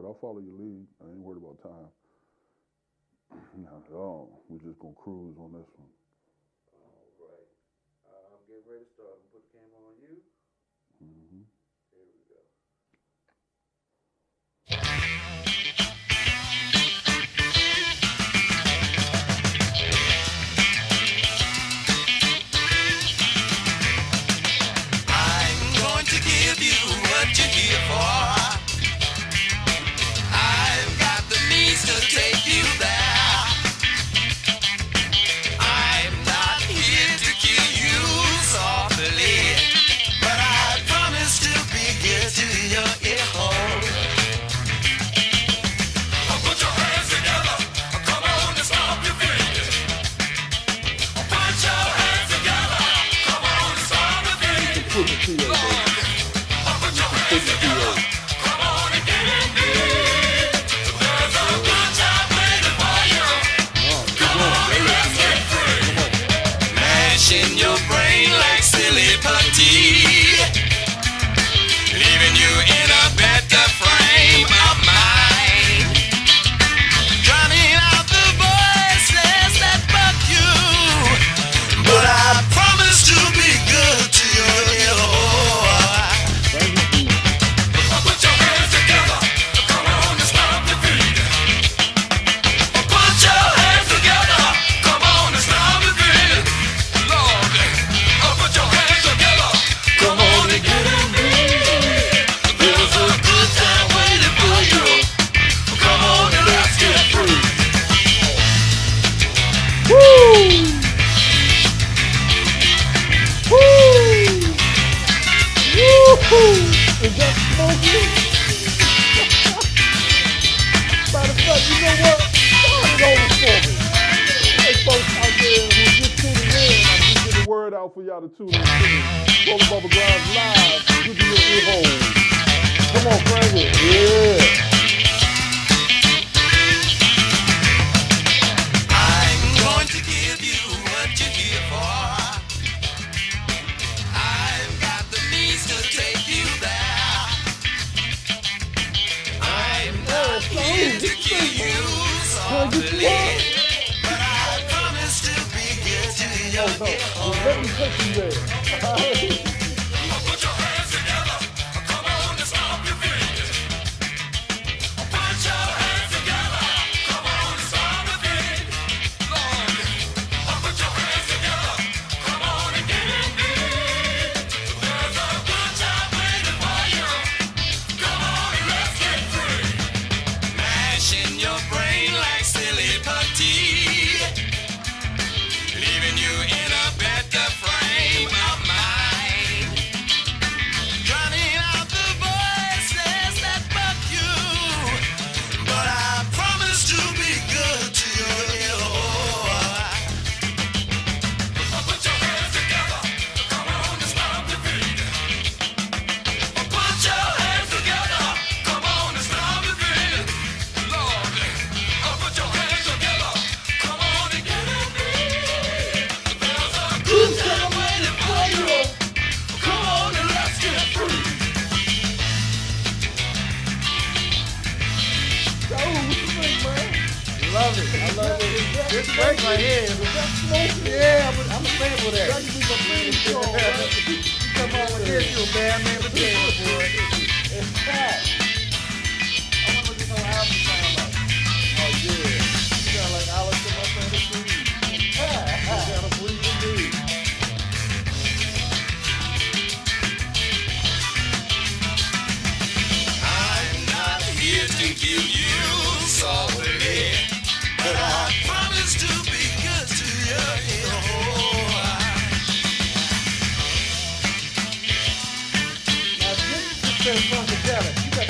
but I'll follow your lead. I ain't worried about time. Not at all. We're just gonna cruise on this one. All right. I'm getting ready to start. I'm gonna put the camera on you. Mm-hmm. Here we go. I'm going to give you what you're here for. I've got the means to take you there. I'm not here to kill you softly, but I promise to be good to your ear hole. Put your hands together, come on and stomp your feet. Put your hands together, come on and stomp your feet. Put the PA, baby. Put your hands together, come on and get in deep. There's a good time waiting for you. Come on and let's get free. Mashing your brain like silly putty, leaving you in a better frame of mind. Drowning out the voices that bug you, but I promise to be good to your ear hole. Put your hands together, come on and stomp your feet. Put your hands together, come on and stomp your feet. Lord, put your hands together, come on and get in deep. There's a good time waiting for you. Come on and let's get free. Woo! Woo! Woo-hoo! Is that smoking? Matter of fact, you know what? Start it over for me. Hey, folks out there who just tuning in, I'm just getting the word out for y'all to tune in to Rolling Bubba Grimes live. Good to your ear hole. Come on, Frank. Yeah. I'm going to give you what you're here for. I've got the means to take you there. I'm not here to kill you softly, but I promise to be good to your ear hole. Let me take you there. Put your hands together, come on and stomp your feet. Put your hands together, come on and stomp your feet. Lord, put your hands together, come on and get in deep. There's a good time waiting for you. Come on and let's get free. Mashing your brain like silly putty, leaving you in a better frame of mind. Drowning out the voices that bug you, but I promise to be good to your ear hole. Put your hands together, come on and stomp your feet. Put your hands together, come on and stomp your feet. Lord, put your hands together, come on and get in deep. There's a good time waiting for you. Come on and let's get free. So, what you think, man? Love it. I love it. This break right here. Is that smoking? Yeah, I'm a fan for that. That could be my theme song, right? You come on with this, you a bad man with this, boy. It's fat. I wonder what this whole album sound like. Oh, yeah. You sound like Alice in my fantasy. Gotta breathe indeed. I'm not here to kill you softly, but I promise to be good to your ear hole. Now, this is just from together. You got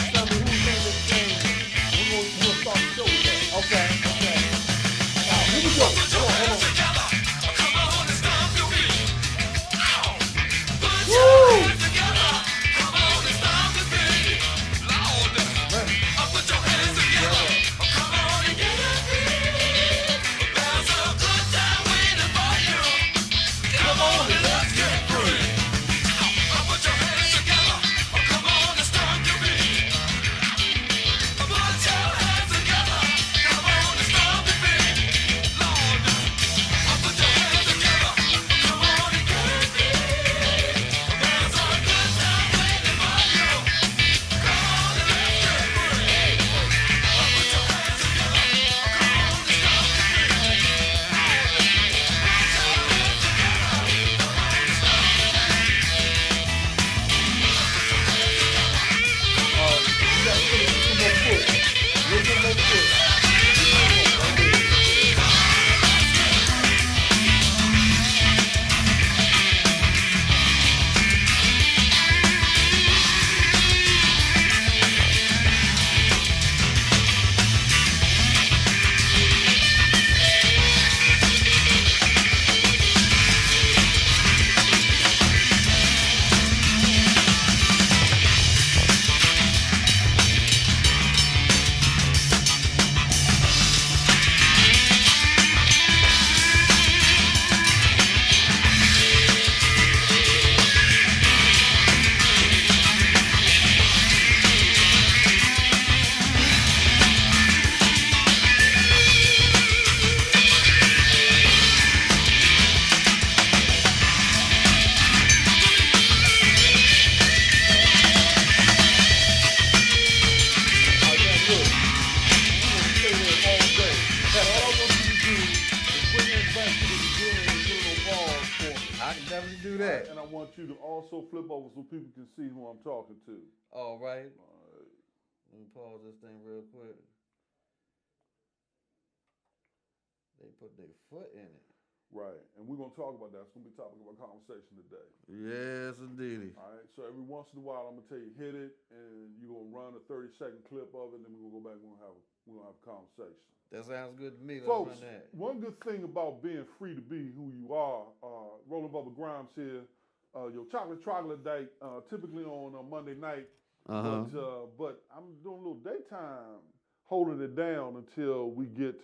do that. And I want you to also flip over so people can see who I'm talking to. All right. Let me pause this thing real quick. They put their foot in it. Right, and we're going to talk about that. It's going to be a topic of our conversation today. Yes, indeed. All right, so every once in a while, I'm going to tell you, hit it, and you're going to run a 30-second clip of it, and then we're going to go back and we're going to have a conversation. That sounds good to me. Let's Folks, run that. one good thing about being free to be who you are, Rolling Bubba Grimes here, your chocolate date, typically on a Monday night, but I'm doing a little daytime, holding it down until we get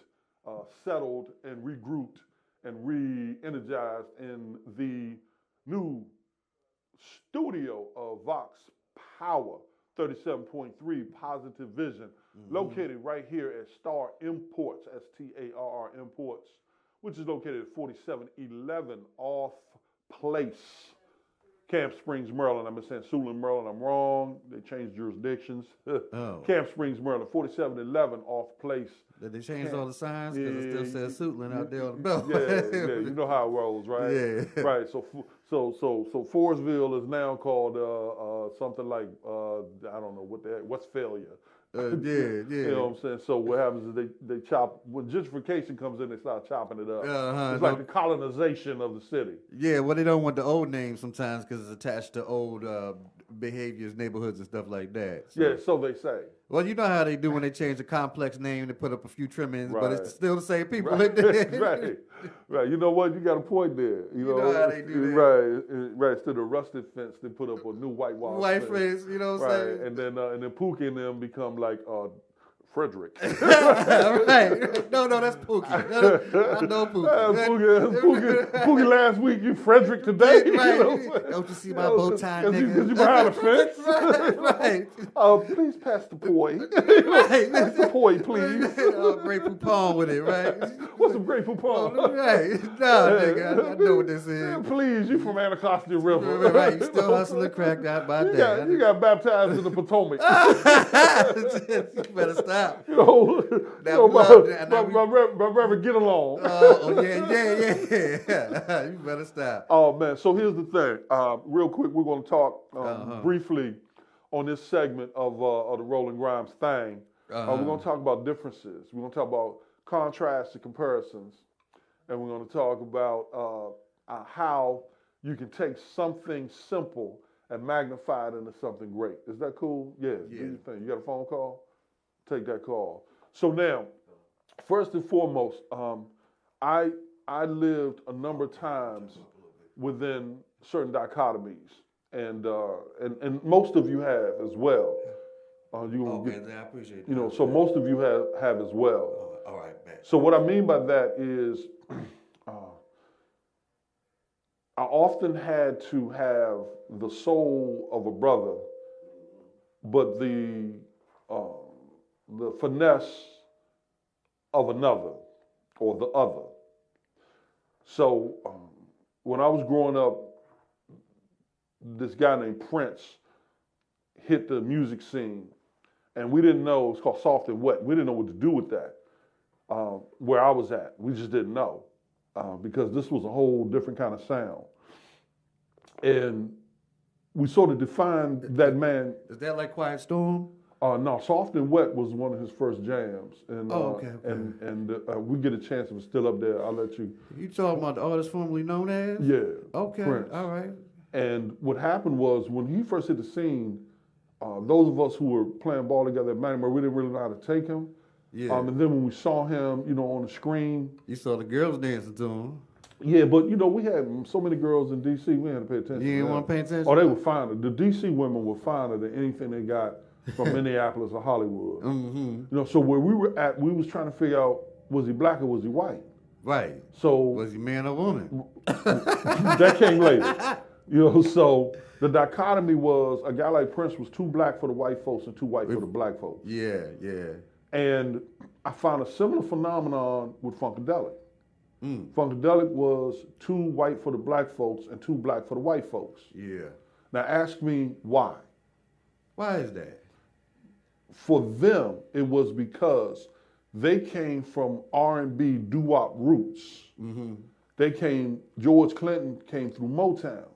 settled and regrouped and re-energized in the new studio of Vox Power 37.3 Positive Vision, located right here at Star Imports, STARR Imports, which is located at 4711 Off Place, Camp Springs, Maryland. I've been saying Suitland, Maryland. I'm wrong. They changed jurisdictions. Camp Springs, Maryland, 4711 Off Place. Did they change all the signs? Because it still says Suitland out there on the belt. Yeah, you know how it rolls, right? Yeah. Right. So Forestville is now called something like I don't know what the heck, Westphalia. Yeah. You know what I'm saying? So what happens is they chop, when gentrification comes in, they start chopping it up. It's like the colonization of the city. Yeah, well, they don't want the old name sometimes because it's attached to old behaviors, neighborhoods, and stuff like that. So. Yeah, so they say. Well, you know how they do when they change a complex name, they put up a few trimmings, but it's still the same people. Right. Right. You know what? You got a point there. You know how they do that. Right. Instead of rusted fence, they put up a new whitewash fence. You know what I'm saying? And then Pookie and them become like Frederick. Right. No, that's Pookie. I know Pookie. Pookie last week, you Frederick today. Right. You know don't you see my bow tie, nigga? Because you behind a fence. Right. Please pass the poi. Right. Pass the poi, please. Great poupon with it, right? What's some great poupon? Right. No, nigga, I know what this is. Please, you from Anacostia River. Right. You still hustling crack out by day. You got baptized in the Potomac. You better stop. You know, my Reverend, get along. Yeah. You better stop. Oh, man. So here's the thing. Real quick, we're going to talk briefly on this segment of the Rolling Grimes thing. We're going to talk about differences. We're going to talk about contrasts and comparisons. And we're going to talk about how you can take something simple and magnify it into something great. Is that cool? Yeah. Do your thing. You got a phone call? Take that call. So now, first and foremost, I lived a number of times within certain dichotomies, and most of you have as well. I appreciate that. You know, so most of you have as well. All right, man. So what I mean by that is, I often had to have the soul of a brother, but the finesse of another or the other. So when I was growing up, this guy named Prince hit the music scene, and we didn't know, it's called Soft and Wet. We didn't know what to do with that, where I was at. We just didn't know, because this was a whole different kind of sound. And we sort of defined that man. Is that like Quiet Storm? No, Soft and Wet was one of his first jams. And, okay. And we get a chance if it's still up there, I'll let you. You talking about the artist formerly known as? Yeah. Okay, Prince. all right. And what happened was when he first hit the scene, those of us who were playing ball together at Manning, we didn't really know how to take him. Yeah. And then when we saw him, you know, on the screen. You saw the girls dancing to him. Yeah, but you know, we had so many girls in D.C., we had to pay attention. You didn't want to pay attention? Oh, they were finer. The D.C. women were finer than anything they got from Minneapolis or Hollywood. Mm-hmm. You know, so where we were at, we was trying to figure out, was he black or was he white? Right. So was he man or woman? That came later. You know, so the dichotomy was a guy like Prince was too black for the white folks and too white for the black folks. Yeah. And I found a similar phenomenon with Funkadelic. Funkadelic was too white for the black folks and too black for the white folks. Yeah. Now ask me why. Why is that? For them, it was because they came from R&B doo-wop roots. Mm-hmm. George Clinton came through Motown.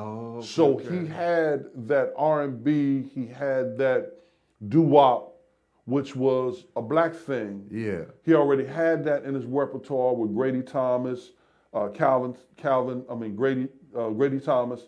Oh, So okay. he had that R&B, he had that doo-wop, which was a black thing. Yeah. He already had that in his repertoire with Grady Thomas, Grady Thomas,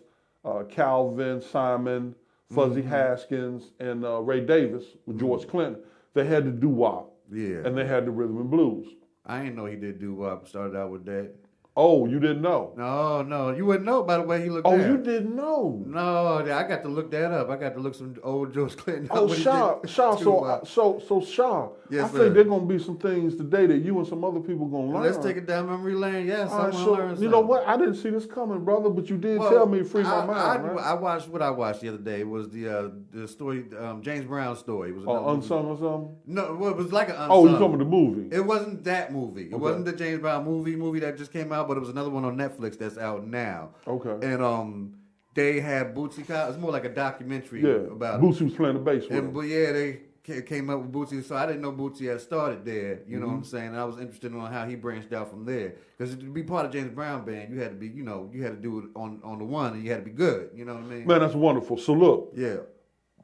Calvin, Simon, Fuzzy Haskins, and Ray Davis with George Clinton. They had the doo-wop, Yeah. and they had the rhythm and blues. I didn't know he did doo-wop. Started out with that. Oh, you didn't know? No, you wouldn't know by the way he looked. Oh, there. you didn't know? No, I got to look that up. I got to look some old George Clinton. Oh, up when he Shaw, did Shaw. doo-wop. So Shaw. Yes, I sir. think there gonna be some things today that you and some other people gonna learn. Let's take it down memory lane. Yes, All I right, want to so learn something. you know what? I didn't see this coming, brother, but you did Well, tell me to free my mind, right? I watched what I watched the other day. It was the story, James Brown story. It was another movie. Unsung or something? No, well, it was like an unsung. Oh, you talking about the movie? It wasn't that movie. It Okay. wasn't the James Brown movie that just came out, but it was another one on Netflix that's out now. Okay. And they had Bootsy Collins. It's more like a documentary Yeah. about Bootsy was playing the bass with And, him. but yeah, they came up with Bootsy, so I didn't know Bootsy had started there. You know Mm-hmm. what I'm saying? And I was interested in how he branched out from there. Because to be part of James Brown band, you had to be, you had to do it on the one, and you had to be good. You know what I mean? Man, that's wonderful. So look, Yeah.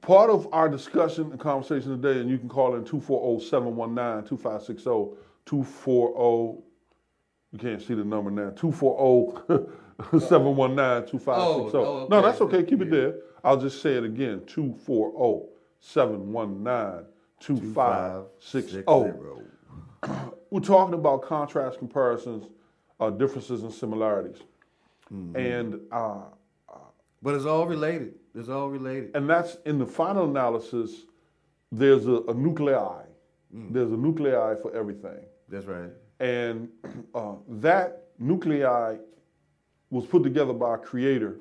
part of our discussion and conversation today, and you can call in 240-719-2560, 240, you can't see the number now, 240-719-2560. Oh, okay. No, that's okay. Keep it Yeah. there. I'll just say it again, 240-719-2560. We're talking about contrast, comparisons, differences, and similarities. And But it's all related. It's all related. and that's in the final analysis, there's a nuclei. There's a nuclei for everything. That's right. And that nuclei was put together by a creator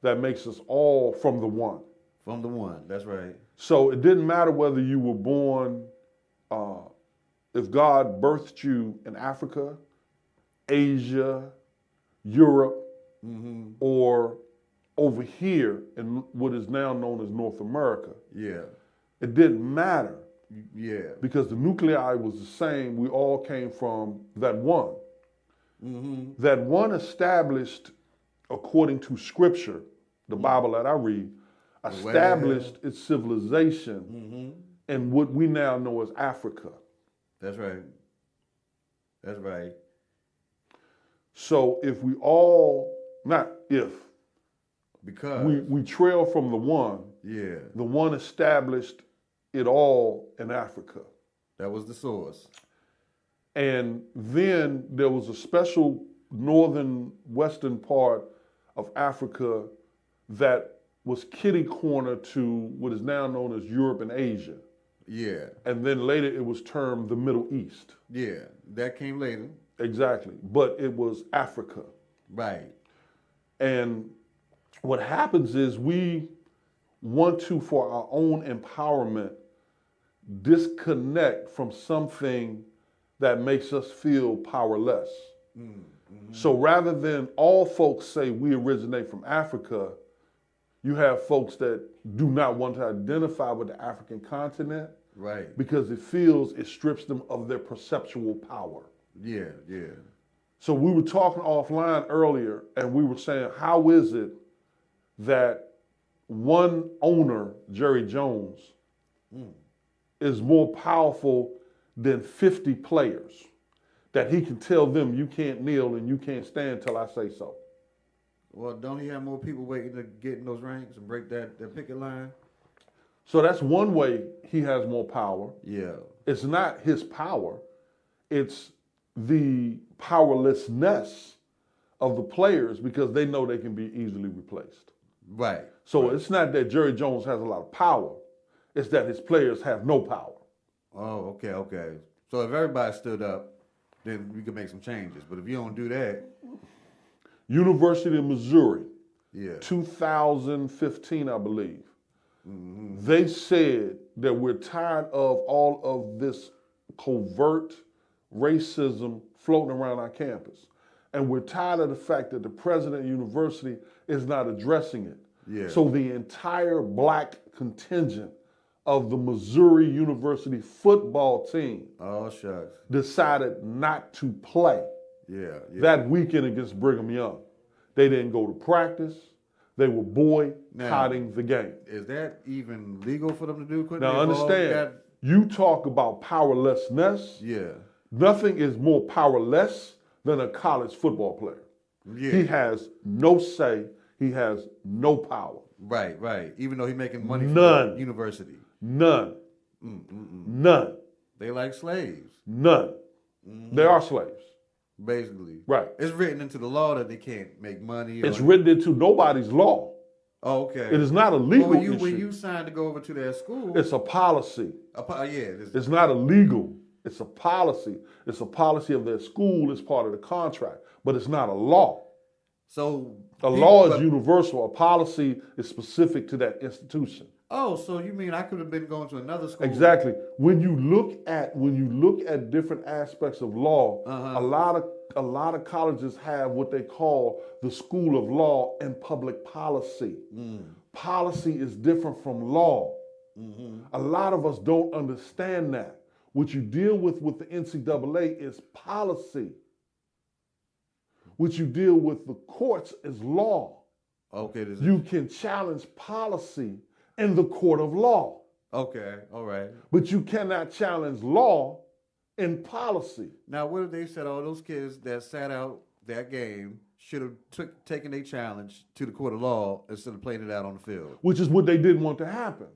that makes us all from the one. From the one. That's right. So it didn't matter whether you were born, if God birthed you in Africa, Asia, Europe, or over here in what is now known as North America. Yeah. It didn't matter Yeah. because the nuclei was the same. We all came from that one. That one established, according to scripture, the Bible that I read, established its civilization in what we now know as Africa. That's right. That's right. So if we all, not if, Because we trail from the one established it all in Africa. that was the source. And then there was a special northern western part of Africa that was kitty corner to what is now known as Europe and Asia. Yeah. And then later it was termed the Middle East. Yeah. That came later. Exactly. But it was Africa. Right. And what happens is we want to, for our own empowerment, disconnect from something that makes us feel powerless. So rather than all folks say we originate from Africa, you have folks that do not want to identify with the African continent Right. because it feels it strips them of their perceptual power. Yeah. Yeah. So we were talking offline earlier and we were saying, how is it that one owner, Jerry Jones, is more powerful than 50 players? That he can tell them you can't kneel and you can't stand till I say so. Well, don't he have more people waiting to get in those ranks and break that picket line? So that's one way he has more power. Yeah. It's not his power, it's the powerlessness of the players because they know they can be easily replaced. Right. So it's not that Jerry Jones has a lot of power, it's that his players have no power. Oh, okay, okay. So if everybody stood up, then we could make some changes. But if you don't do that, University of Missouri, yeah. 2015, I believe, they said that we're tired of all of this covert racism floating around our campus. And we're tired of the fact that the president of the university is not addressing it. Yeah. So the entire black contingent of the Missouri University football team Oh, shucks. decided not to play Yeah, yeah. that weekend against Brigham Young. They didn't go to practice. They were boycotting the game. Is that even legal for them to do? Couldn't Now they have all understand, you talk about powerlessness. Yeah. Nothing is more powerless than a college football player. Yeah. He has no say. He has no power. Right, right. Even though he's making money None. from the university. None. None. They like slaves, None. They are slaves. basically. Right. It's written into the law that they can't make money. It's written into nobody's law. Oh, okay. It is not a legal Well, issue. when you signed to go over to their school, It's a policy. yeah. It's not illegal. It's a policy. It's a policy of their school. It's part of the contract. But it's not a law. So A law is universal. A policy is specific to that institution. Oh, so you mean I could have been going to another school? Exactly. When you look at different aspects of law, a lot of colleges have what they call the School of Law and Public Policy. Policy is different from law. A lot of us don't understand that. What you deal with the NCAA is policy. What you deal with the courts is law. Okay. You can challenge policy in the court of law. Okay, all right. But you cannot challenge law in policy. Now, what if they said all those kids that sat out that game should have taken their challenge to the court of law instead of playing it out on the field? Which is what they didn't want to happen.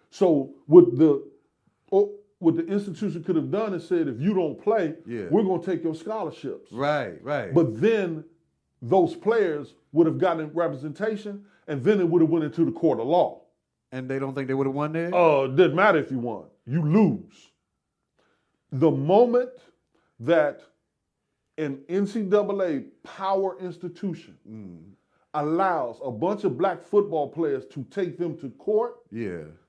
So what the institution could have done is said, if you don't play, we're going to take your scholarships. Right, right. But then those players would have gotten representation, and then it would have went into the court of law. And they don't think they would have won there? It didn't matter if you won. You lose. The moment that an NCAA power institution allows a bunch of black football players to take them to court,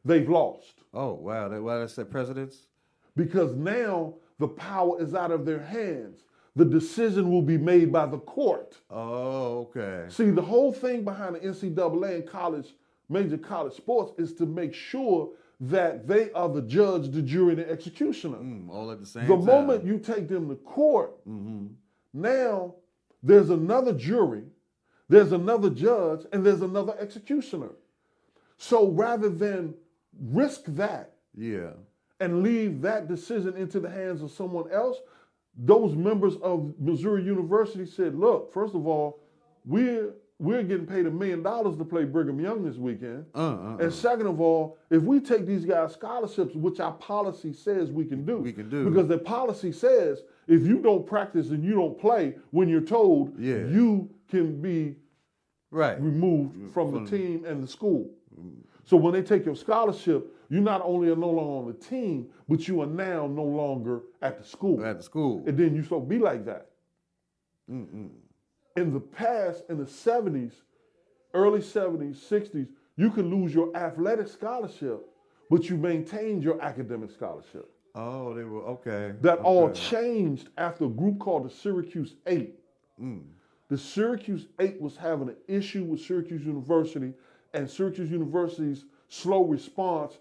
they've lost. Oh, wow. Why that's that precedence? Because now the power is out of their hands. The decision will be made by the court. Oh, okay. See, the whole thing behind the NCAA and major college sports is to make sure that they are the judge, the jury, and the executioner. All at the same time. The moment you take them to court, now there's another jury, there's another judge, and there's another executioner. So rather than risk that and leave that decision into the hands of someone else, those members of Missouri University said, look, first of all, we're getting paid $1 million to play Brigham Young this weekend. And second of all, if we take these guys scholarships, which our policy says we can do. Because the policy says if you don't practice and you don't play when you're told, you can be removed from the team and the school. So when they take your scholarship, you not only are no longer on the team, but you are now no longer at the school. And then you supposed to be like that. In the past, in the 70s, early 70s, 60s, you could lose your athletic scholarship, but you maintained your academic scholarship. Oh, they were, okay. That all changed after a group called the Syracuse 8. The Syracuse 8 was having an issue with Syracuse University and Syracuse University's slow response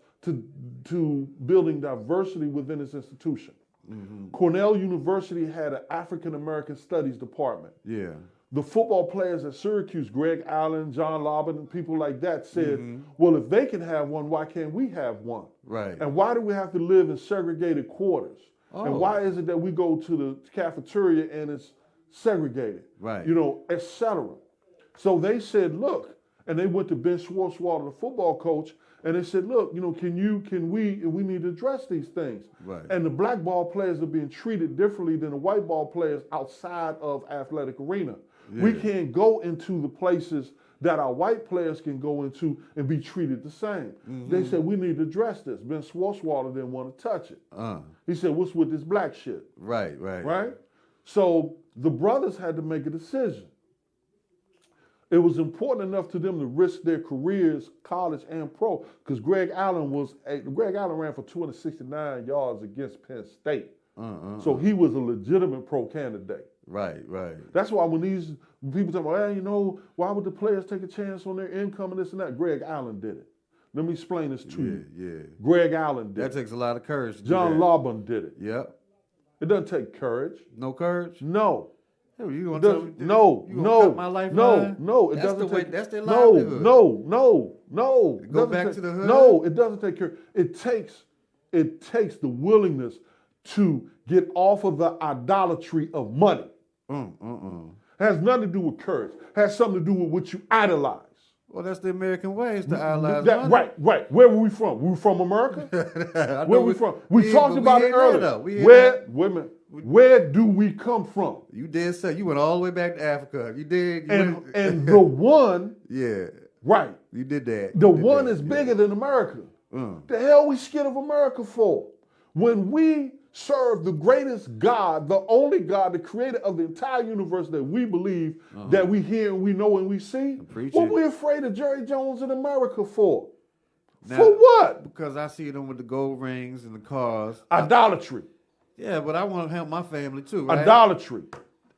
to building diversity within its institution. Cornell University had an African American Studies department. The football players at Syracuse, Greg Allen, John Lobbin, and people like that said, well, if they can have one, why can't we have one? And why do we have to live in segregated quarters? And why is it that we go to the cafeteria and it's segregated? You know, et cetera. So they said, look, and they went to Ben Schwartzwalder, the football coach, and they said, look, you know, we need to address these things. And the black ball players are being treated differently than the white ball players outside of athletic arena. We can't go into the places that our white players can go into and be treated the same. They said, we need to address this. Ben Schwartzwalder didn't want to touch it. He said, what's with this black shit? Right? So the brothers had to make a decision. It was important enough to them to risk their careers, college and pro, because Greg Allen ran for 269 yards against Penn State. So he was a legitimate pro candidate. That's why when people talk about, hey, you know, why would the players take a chance on their income and this and that? Greg Allen did it. Let me explain this to you. Greg Allen did it. That takes a lot of courage to John do that. Lobbin did it. Yep. It doesn't take courage. No courage? No. Hey, you It gonna tell me? doesn't, no, You gonna no, cut my lifeline? no. It That's doesn't the way. take. That's their No, livelihood. no. It Go doesn't back take- to the hood? No, it doesn't take care. It takes the willingness to get off of the idolatry of money. Has nothing to do with courage. Has something to do with what you idolize. Well, that's the American way. Is to idolize money. Right. Where were we from? We were from America? Where we from? We talked but about we it ain't there, earlier. though. We ain't Where, there. wait a minute. Where do we come from? You did so. You went all the way back to Africa. You did. You went- And the one, yeah, right, you did that. the You did one that. is bigger than America. The hell we scared of America for? When we serve the greatest God, the only God, the creator of the entire universe that we believe, that we hear and we know and we see, Preach what it. we afraid of Jerry Jones in America for? Now, For what? Because I see them with the gold rings and the cars. Idolatry. Yeah, but I want to help my family too, right? Idolatry.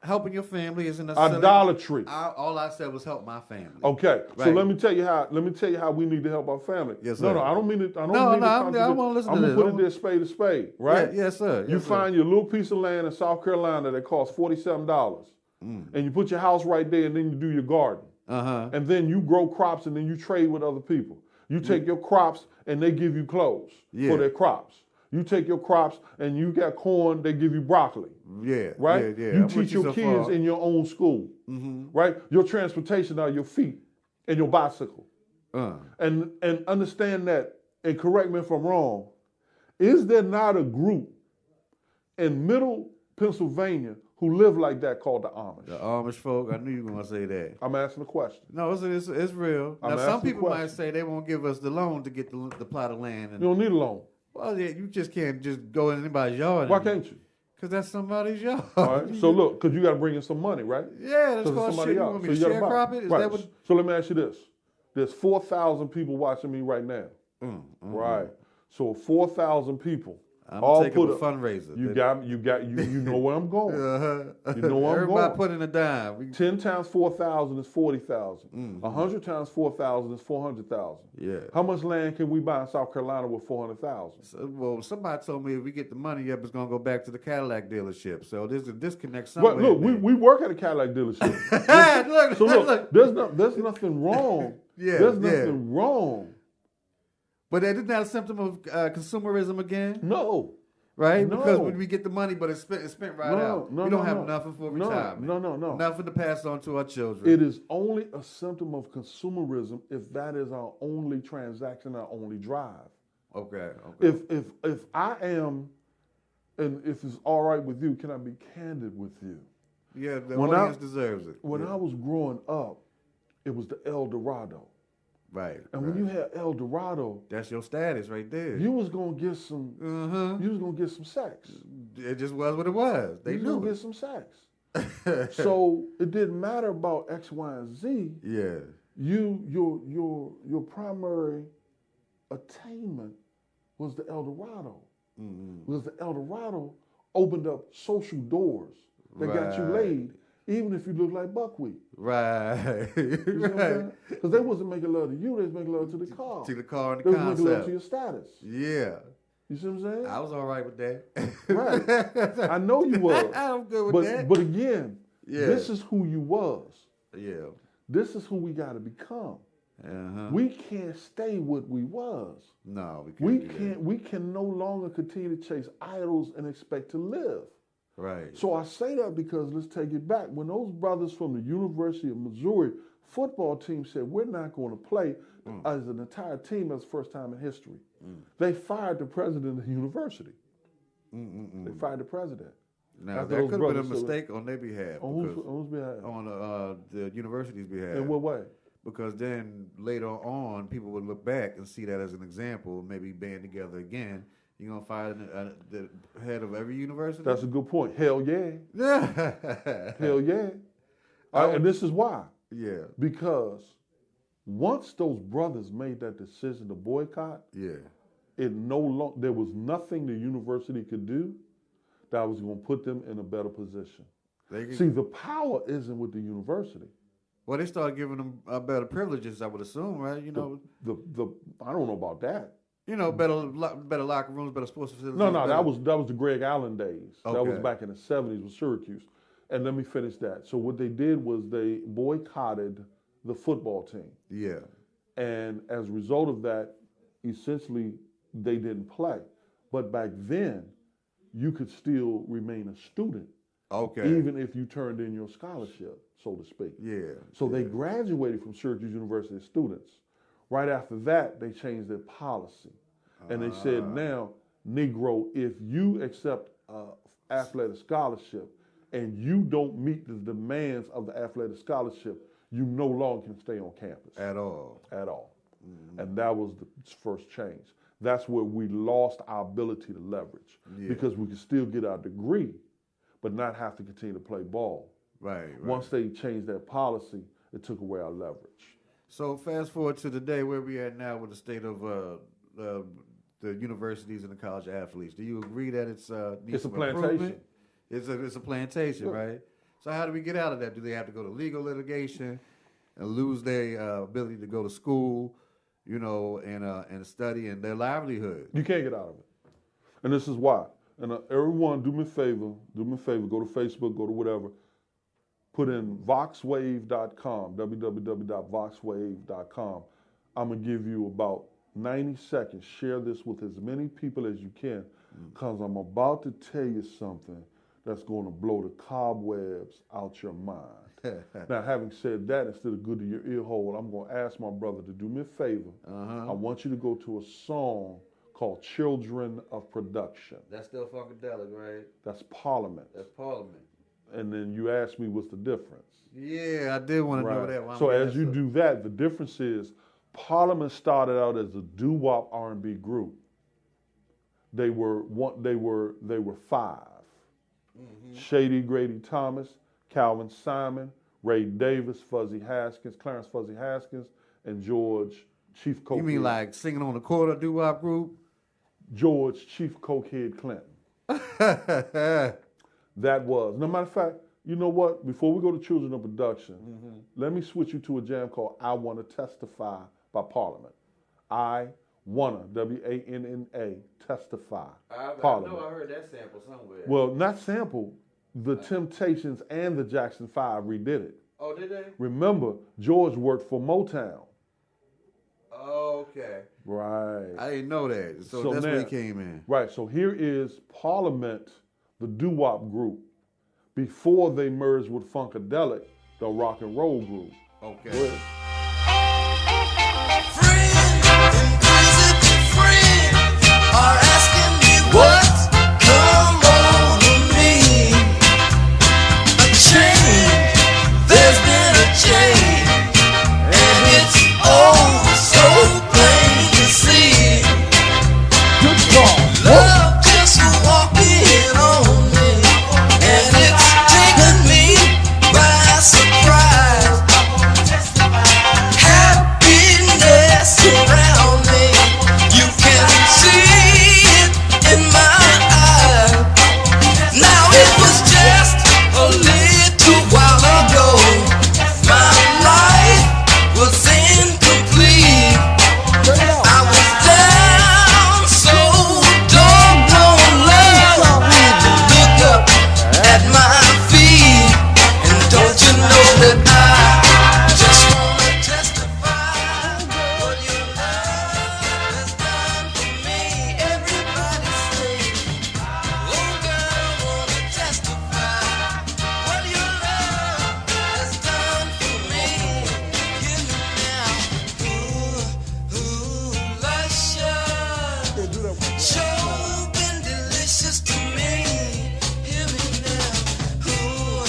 Helping your family isn't necessarily Idolatry. All I said was help my family. Okay, so Right. let me tell you how we need to help our family. Yes, No, sir. I don't mean it. I don't No, mean no, to I contradict. wanna listen I'm to gonna this. put it there, spade to spade, right? Yeah, yes, sir. You Yes, sir. find your little piece of land in South Carolina that costs $47, and you put your house right there, and then you do your garden, and then you grow crops, and then you trade with other people. You take your crops, and they give you clothes Yeah. for their crops. You take your crops, and you got corn, they give you broccoli. Yeah, Right? Yeah, You I'm teach with your so kids far. in your own school. Right? Your transportation are your feet and your bicycle. And understand that, and correct me if I'm wrong, is there not a group in middle Pennsylvania who live like that called the Amish? The Amish folk, I knew you were going to say that. I'm asking a question. No, it's real. I'm Now, some asking a people might question. say they won't give us the loan to get the plot of land. You And, don't need a loan. well, yeah, you just can't just go in anybody's yard. Why can't you? Because that's somebody's yard. All right. So look, because you got to bring in some money, right? Yeah, that's 'Cause it's called somebody shit. You else. want me So to you gotta share buy. crop it? Is Right. that what? So let me ask you this. There's 4,000 people watching me right now. Right. So 4,000 people. I'm all taking put a fundraiser. You know where I'm going. You know where I'm Everybody going. put in a dime. 10 times 4,000 is 40,000. 100 times 4,000 is 400,000. Yeah. How much land can we buy in South Carolina with 400,000? Well, somebody told me if we get the money up, it's gonna go back to the Cadillac dealership. So there's a disconnect somewhere. But look, in there. we work at a Cadillac dealership. Look, So look, look. there's nothing wrong. Yeah, There's yeah. nothing wrong. But isn't that a symptom of consumerism again? No. Right? No. Because when we get the money, but it's spent right out. No, we no, don't have no. nothing for No, retirement. no. Nothing to pass on to our children. It is only a symptom of consumerism if that is our only transaction, our only drive. Okay. If I am, and if it's all right with you, can I be candid with you? Yeah, the When audience deserves it. When Yeah. I was growing up, it was the El Dorado. Right. And when you had El Dorado, that's your status right there. you was gonna get some. You was gonna get some sex. It just was what it was. They you was knew. gonna get some sex. So it didn't matter about X, Y, and Z. Yeah. Your primary attainment was the El Dorado. Because the El Dorado opened up social doors that got you Right. laid, even if you look like buckwheat. Right. Because they wasn't making love to you, they was making love to the car. To the car and They the was making love to concept. your status. Yeah. You see what I'm saying? I was all right with that. Right. I know you was. I'm good with that. But again, Yeah. this is who you was. Yeah. This is who we got to become. We can't stay what we was. No, we can't. do that. We can no longer continue to chase idols and expect to live. Right. So I say that because let's take it back. When those brothers from the University of Missouri football team said we're not going to play as an entire team, as the first time in history, they fired the president of the university. They fired the president. Now After that those could have been a brothers said- mistake on their behalf. On because- whose behalf? on the university's behalf. In what way? Because then later on, people would look back and see that as an example, maybe band together again. You're going to fire the head of every university? That's a good point. Hell yeah. Yeah. Hell yeah. And this is why. Yeah. Because once those brothers made that decision to boycott, Yeah. there was nothing the university could do that was going to put them in a better position. See, the power isn't with the university. Well, they started giving them better privileges, I would assume, right? You know, I don't know about that. better locker rooms, better sports facilities. No, better- that was the Greg Allen days. That was Okay. back in the 70s with Syracuse. And let me finish that. So what they did was they boycotted the football team. Yeah. And as a result of that, essentially, they didn't play. But back then, you could still remain a student, Okay. even if you turned in your scholarship, so to speak. Yeah. So they graduated from Syracuse University as students. Right after that, they changed their policy. And they said, now, Negro, if you accept an athletic scholarship and you don't meet the demands of the athletic scholarship, you no longer can stay on campus. At all. At all. And that was the first change. That's where we lost our ability to leverage because we could still get our degree, but not have to continue to play ball. Right. Once they changed that policy, it took away our leverage. So fast forward to today, where we at now with the state of the universities and the college athletes. Do you agree that it's needs a some plantation. improvement? It's a plantation, right? So how do we get out of that? Do they have to go to legal litigation and lose their ability to go to school, and study and their livelihood? You can't get out of it. And this is why. And everyone, do me a favor, go to Facebook, go to whatever, put in voxwave.com, www.voxwave.com. I'm going to give you about 90 seconds. Share this with as many people as you can, because I'm about to tell you something that's going to blow the cobwebs out your mind. Now, having said that, instead of good to your ear hole, I'm going to ask my brother to do me a favor. I want you to go to a song called Children of Production. That's still funkadelic, right? That's Parliament. That's Parliament. And then you asked me what's the difference. Yeah, I did want to know that. So as you do that, the difference is Parliament started out as a doo-wop R&B group. They were five. Shady Grady Thomas, Calvin Simon, Ray Davis, Clarence Fuzzy Haskins, and George Chief Cokehead. You mean like singing on the quarter doo-wop group? George Chief Cokehead Clinton. That was. No matter of fact, you know what? Before we go to Children of Production, let me switch you to a jam called I Wanna Testify by Parliament. I Wanna, W-A-N-N-A, Testify. Parliament. I know I heard that sample somewhere. Well, not sample. The Temptations and the Jackson 5 redid it. Oh, did they? Remember, George worked for Motown. Okay. Right. I didn't know that. So that's now, where he came in. Right. So here is Parliament, the doo-wop group, before they merged with Funkadelic, the rock and roll group. Okay. Go ahead. Are asking me what's come over me. A change, there's been a change, and it's oh so plain to see. Good call. Love just walking on me, and it's taken me by surprise. Happiness around me, you can see it in my eyes. Now it was just a little while ago, my life was incomplete. I was down so doggone low. Look up at my feet, and don't you know that I just wanna testify what your love has done for me. Everybody say, oh girl, wanna testify what your love has done for me. Hear me now, ooh, luscious. Sure been delicious to me. Hear me now, ooh,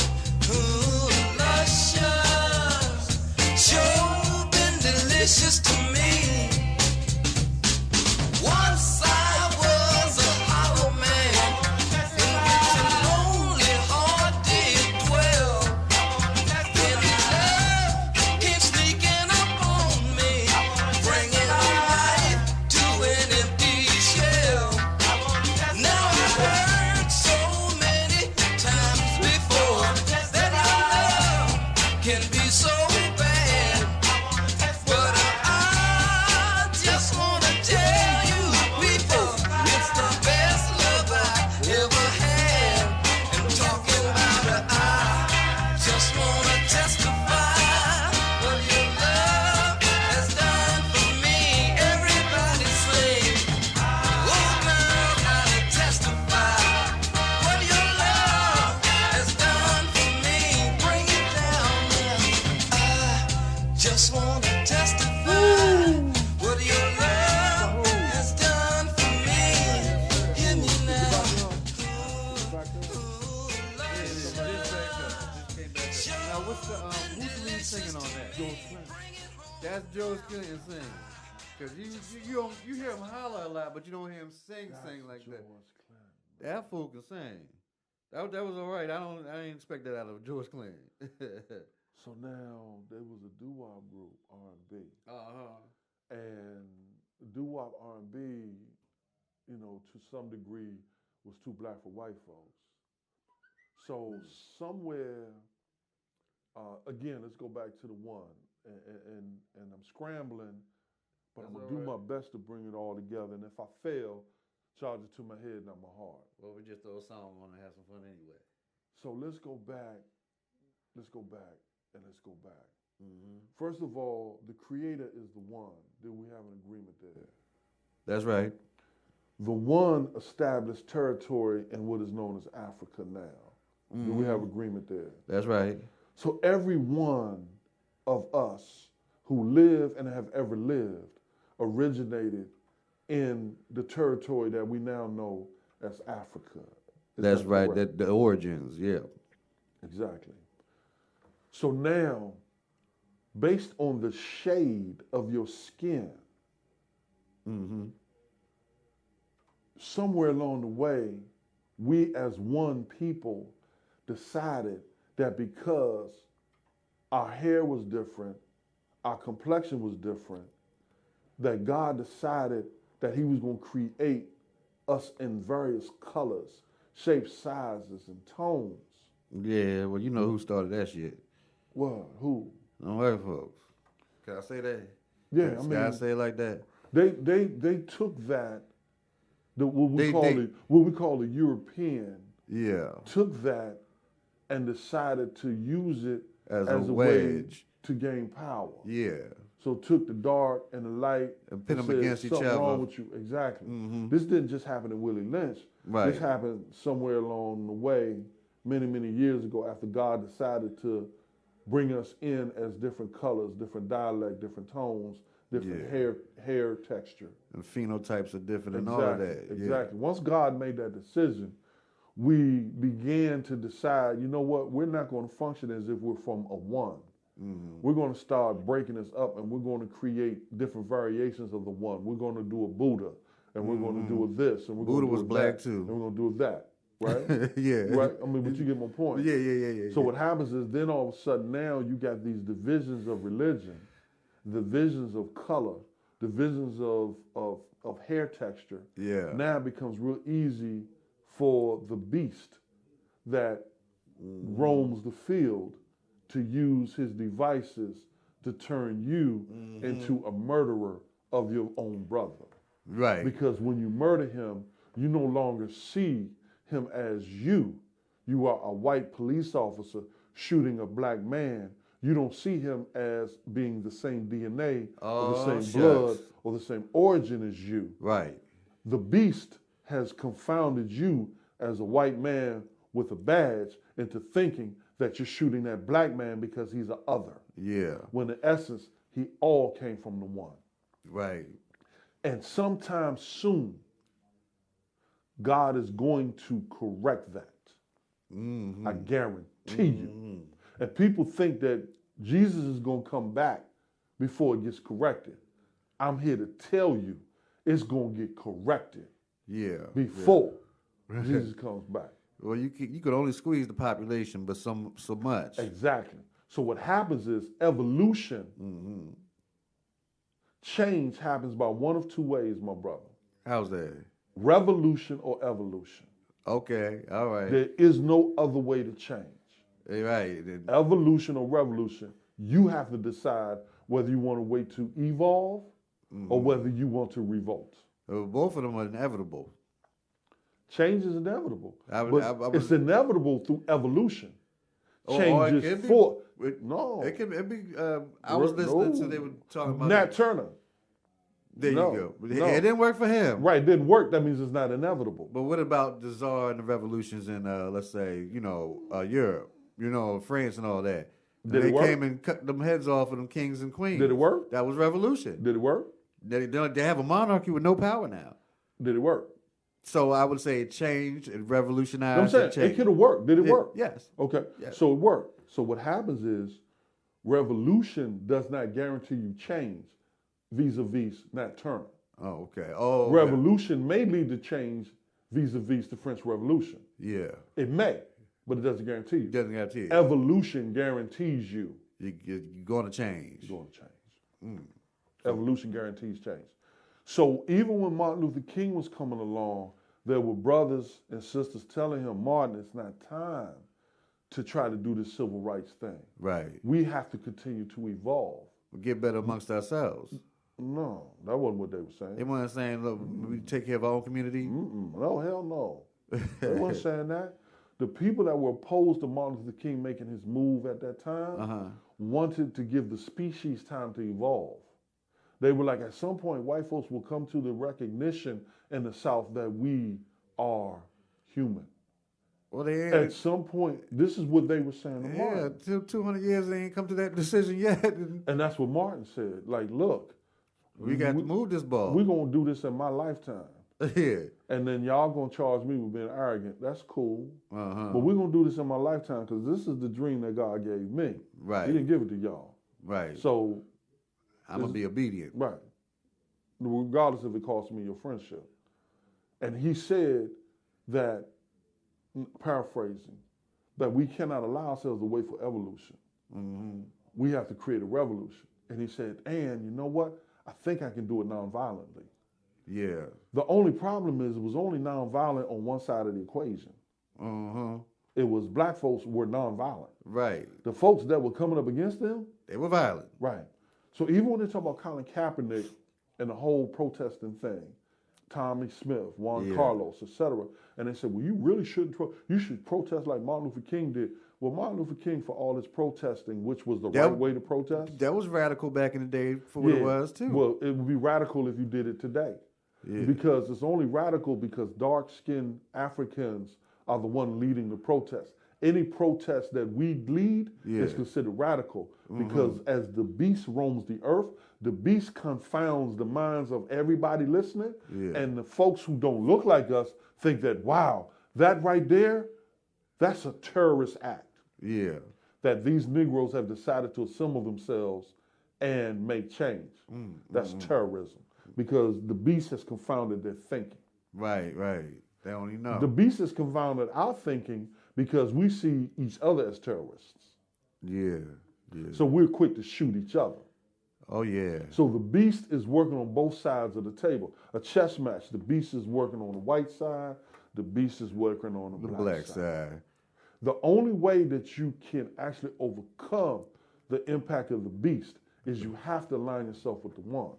luscious. Sure been delicious to me. Once I was a hollow man, in which a lonely heart did dwell. Then love came sneaking up on me, bringing life to an empty shell. Now I've heard so many times before that love can be so bad, but I George Clinton. That's George Clinton singing. Cause you hear him holler a lot, but you don't hear him sing like George that. Clinton. That fool can sing. That was all right. I didn't expect that out of George Clinton. So now there was a doo-wop group, R&B. And doo-wop R&B, you know, to some degree was too black for white folks. So somewhere, again, let's go back to the one. And I'm scrambling, but I'm going to do my best to bring it all together. And if I fail, charge it to my head, not my heart. Well, we just throw a song on and have some fun anyway. So let's go back, and let's go back. First of all, the creator is the one. Do we have an agreement there? That's right. The one established territory in what is known as Africa now. Do we have agreement there? That's right. So every one of us who live and have ever lived originated in the territory that we now know as Africa. That's right. The origins, yeah. Exactly. So now, based on the shade of your skin, somewhere along the way, we as one people decided that because our hair was different, our complexion was different, that God decided that he was going to create us in various colors, shapes, sizes, and tones. Yeah, well, you know who started that shit. What? Who? Them white folks. Can I say that? Yeah, Can I say it like that? They took that, what we call the European. Yeah. Took that and decided to use it as a wedge way to gain power. Yeah. So took the dark and the light and pit them said, against each something other. Wrong with you. Exactly. This didn't just happen in Willie Lynch. Right. This happened somewhere along the way, many, many years ago, after God decided to bring us in as different colors, different dialect, different tones, different hair texture. And phenotypes are different and all of that. Exactly. Once God made that decision, we began to decide, you know what, we're not going to function as if we're from a one. We're going to start breaking this up, and we're going to create different variations of the one. We're going to do a Buddha, and we're going to do a this, and we're Buddha going to do was black that, too, and we're going to do that, right? Yeah. Right. I mean, but you get my point. Yeah. So what happens is then all of a sudden now you got these divisions of religion, divisions of color, divisions of hair texture. Yeah. Now it becomes real easy for the beast that roams the field to use his devices to turn you into a murderer of your own brother. Right. Because when you murder him, you no longer see him as you. You are a white police officer shooting a black man. You don't see him as being the same DNA or the same blood or the same origin as you. Right. The beast has confounded you as a white man with a badge into thinking that you're shooting that black man because he's a other. Yeah. When in essence, he all came from the one. Right. And sometime soon, God is going to correct that. I guarantee you. And people think that Jesus is going to come back before it gets corrected. I'm here to tell you it's going to get corrected before Jesus comes back. Well, you could only squeeze the population, but so much. Exactly. So what happens is evolution, change happens by one of two ways, my brother. How's that? Revolution or evolution. Okay, all right. There is no other way to change. Right. Evolution or revolution, you have to decide whether you want to wait to evolve or whether you want to revolt. Both of them are inevitable. Change is inevitable. It's inevitable through evolution. Change is no. It can be. I was listening to they were talking about Nat Turner. There you go. It didn't work for him. Right, it didn't work. That means it's not inevitable. But what about the Tsar and the revolutions in, let's say, Europe, France and all that? They came and cut them heads off of them kings and queens. Did it work? That was revolution. Did it work? They have a monarchy with no power now. Did it work? So I would say it changed, it revolutionized. I'm saying it could have worked. Did it work? Yes. Okay. Yes. So it worked. So what happens is Revolution does not guarantee you change vis-a-vis Nat Turner. Oh, okay. Oh, okay. Revolution may lead to change vis-a-vis the French Revolution. Yeah. It may, but it doesn't guarantee you. Doesn't guarantee it. Evolution guarantees you. You're going to change. You're going to change. Evolution guarantees change. So even when Martin Luther King was coming along, there were brothers and sisters telling him, Martin, it's not time to try to do this civil rights thing. Right. We have to continue to evolve. We get better amongst ourselves. No, that wasn't what they were saying. They weren't saying, look, we take care of our own community. No, hell no. They weren't saying that. The people that were opposed to Martin Luther King making his move at that time wanted to give the species time to evolve. They were like, at some point, white folks will come to the recognition in the South that we are human. Well, they ain't. At some point, this is what they were saying to Martin. Till 200 years, they ain't come to that decision yet. And that's what Martin said. Like, look, we got to move this ball. We're going to do this in my lifetime. Yeah. And then y'all going to charge me with being arrogant. That's cool. Uh-huh. But we're going to do this in my lifetime because this is the dream that God gave me. Right. He didn't give it to y'all. Right. So I'm going to be obedient. Right. Regardless if it costs me your friendship. And he said that, paraphrasing, that we cannot allow ourselves to wait for evolution. Mm-hmm. We have to create a revolution. And he said, and you know what? I think I can do it nonviolently. Yeah. The only problem is it was only nonviolent on one side of the equation. Uh-huh. It was black folks were nonviolent. Right. The folks that were coming up against them, they were violent. Right. So even when they talk about Colin Kaepernick and the whole protesting thing, Tommy Smith, Juan Carlos, etc., and they said, well, you really shouldn't, you should protest like Martin Luther King did. Well, Martin Luther King, for all his protesting, which was the right way to protest. That was radical back in the day for what it was, too. Well, it would be radical if you did it today. Yeah. Because it's only radical because dark-skinned Africans are the one leading the protest. Any protest that we lead is considered radical because as the beast roams the earth, the beast confounds the minds of everybody listening, and the folks who don't look like us think that, wow, that right there, that's a terrorist act. Yeah. That these Negroes have decided to assemble themselves and make change. That's terrorism because the beast has confounded their thinking. Right, right. They don't even know. The beast has confounded our thinking because we see each other as terrorists. Yeah, yeah. So we're quick to shoot each other. Oh, yeah. So the beast is working on both sides of the table. A chess match, the beast is working on the white side, the beast is working on the black side. The only way that you can actually overcome the impact of the beast is you have to align yourself with the one.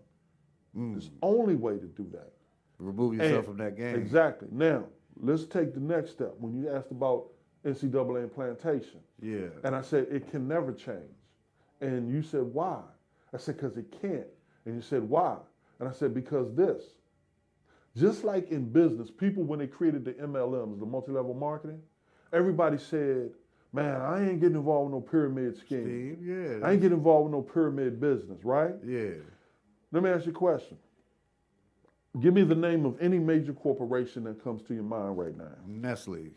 It's the only way to do that. Remove yourself from that game. Exactly. Now, let's take the next step. When you asked about NCAA and plantation. Yeah. And I said, it can never change. And you said, why? I said, because it can't. And you said, why? And I said, because this. Just like in business, people, when they created the MLMs, the multi-level marketing, everybody said, man, I ain't getting involved with no pyramid scheme. Yeah. I ain't getting involved with no pyramid business, right? Yeah. Let me ask you a question. Give me the name of any major corporation that comes to your mind right now. Nestle.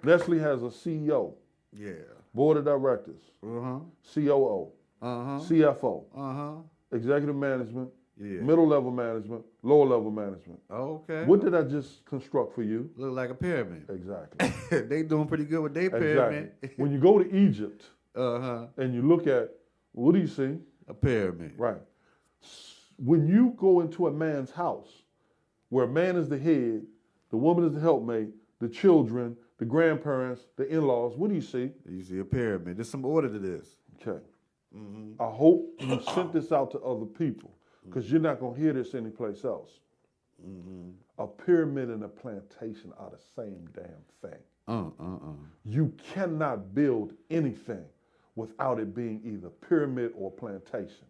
Nestle has a CEO. Yeah. Board of directors. COO. CFO. Executive management. Yeah. Middle level management. Lower level management. Okay. What did I just construct for you? Look like a pyramid. Exactly. They doing pretty good with their pyramid. Exactly. When you go to Egypt and you look at, what do you see? A pyramid. Right. When you go into a man's house, where a man is the head, the woman is the helpmate, the children, the grandparents, the in-laws, what do you see? You see a pyramid. There's some order to this. Okay. I hope you sent this out to other people because you're not going to hear this anyplace else. A pyramid and a plantation are the same damn thing. You cannot build anything without it being either pyramid or plantation.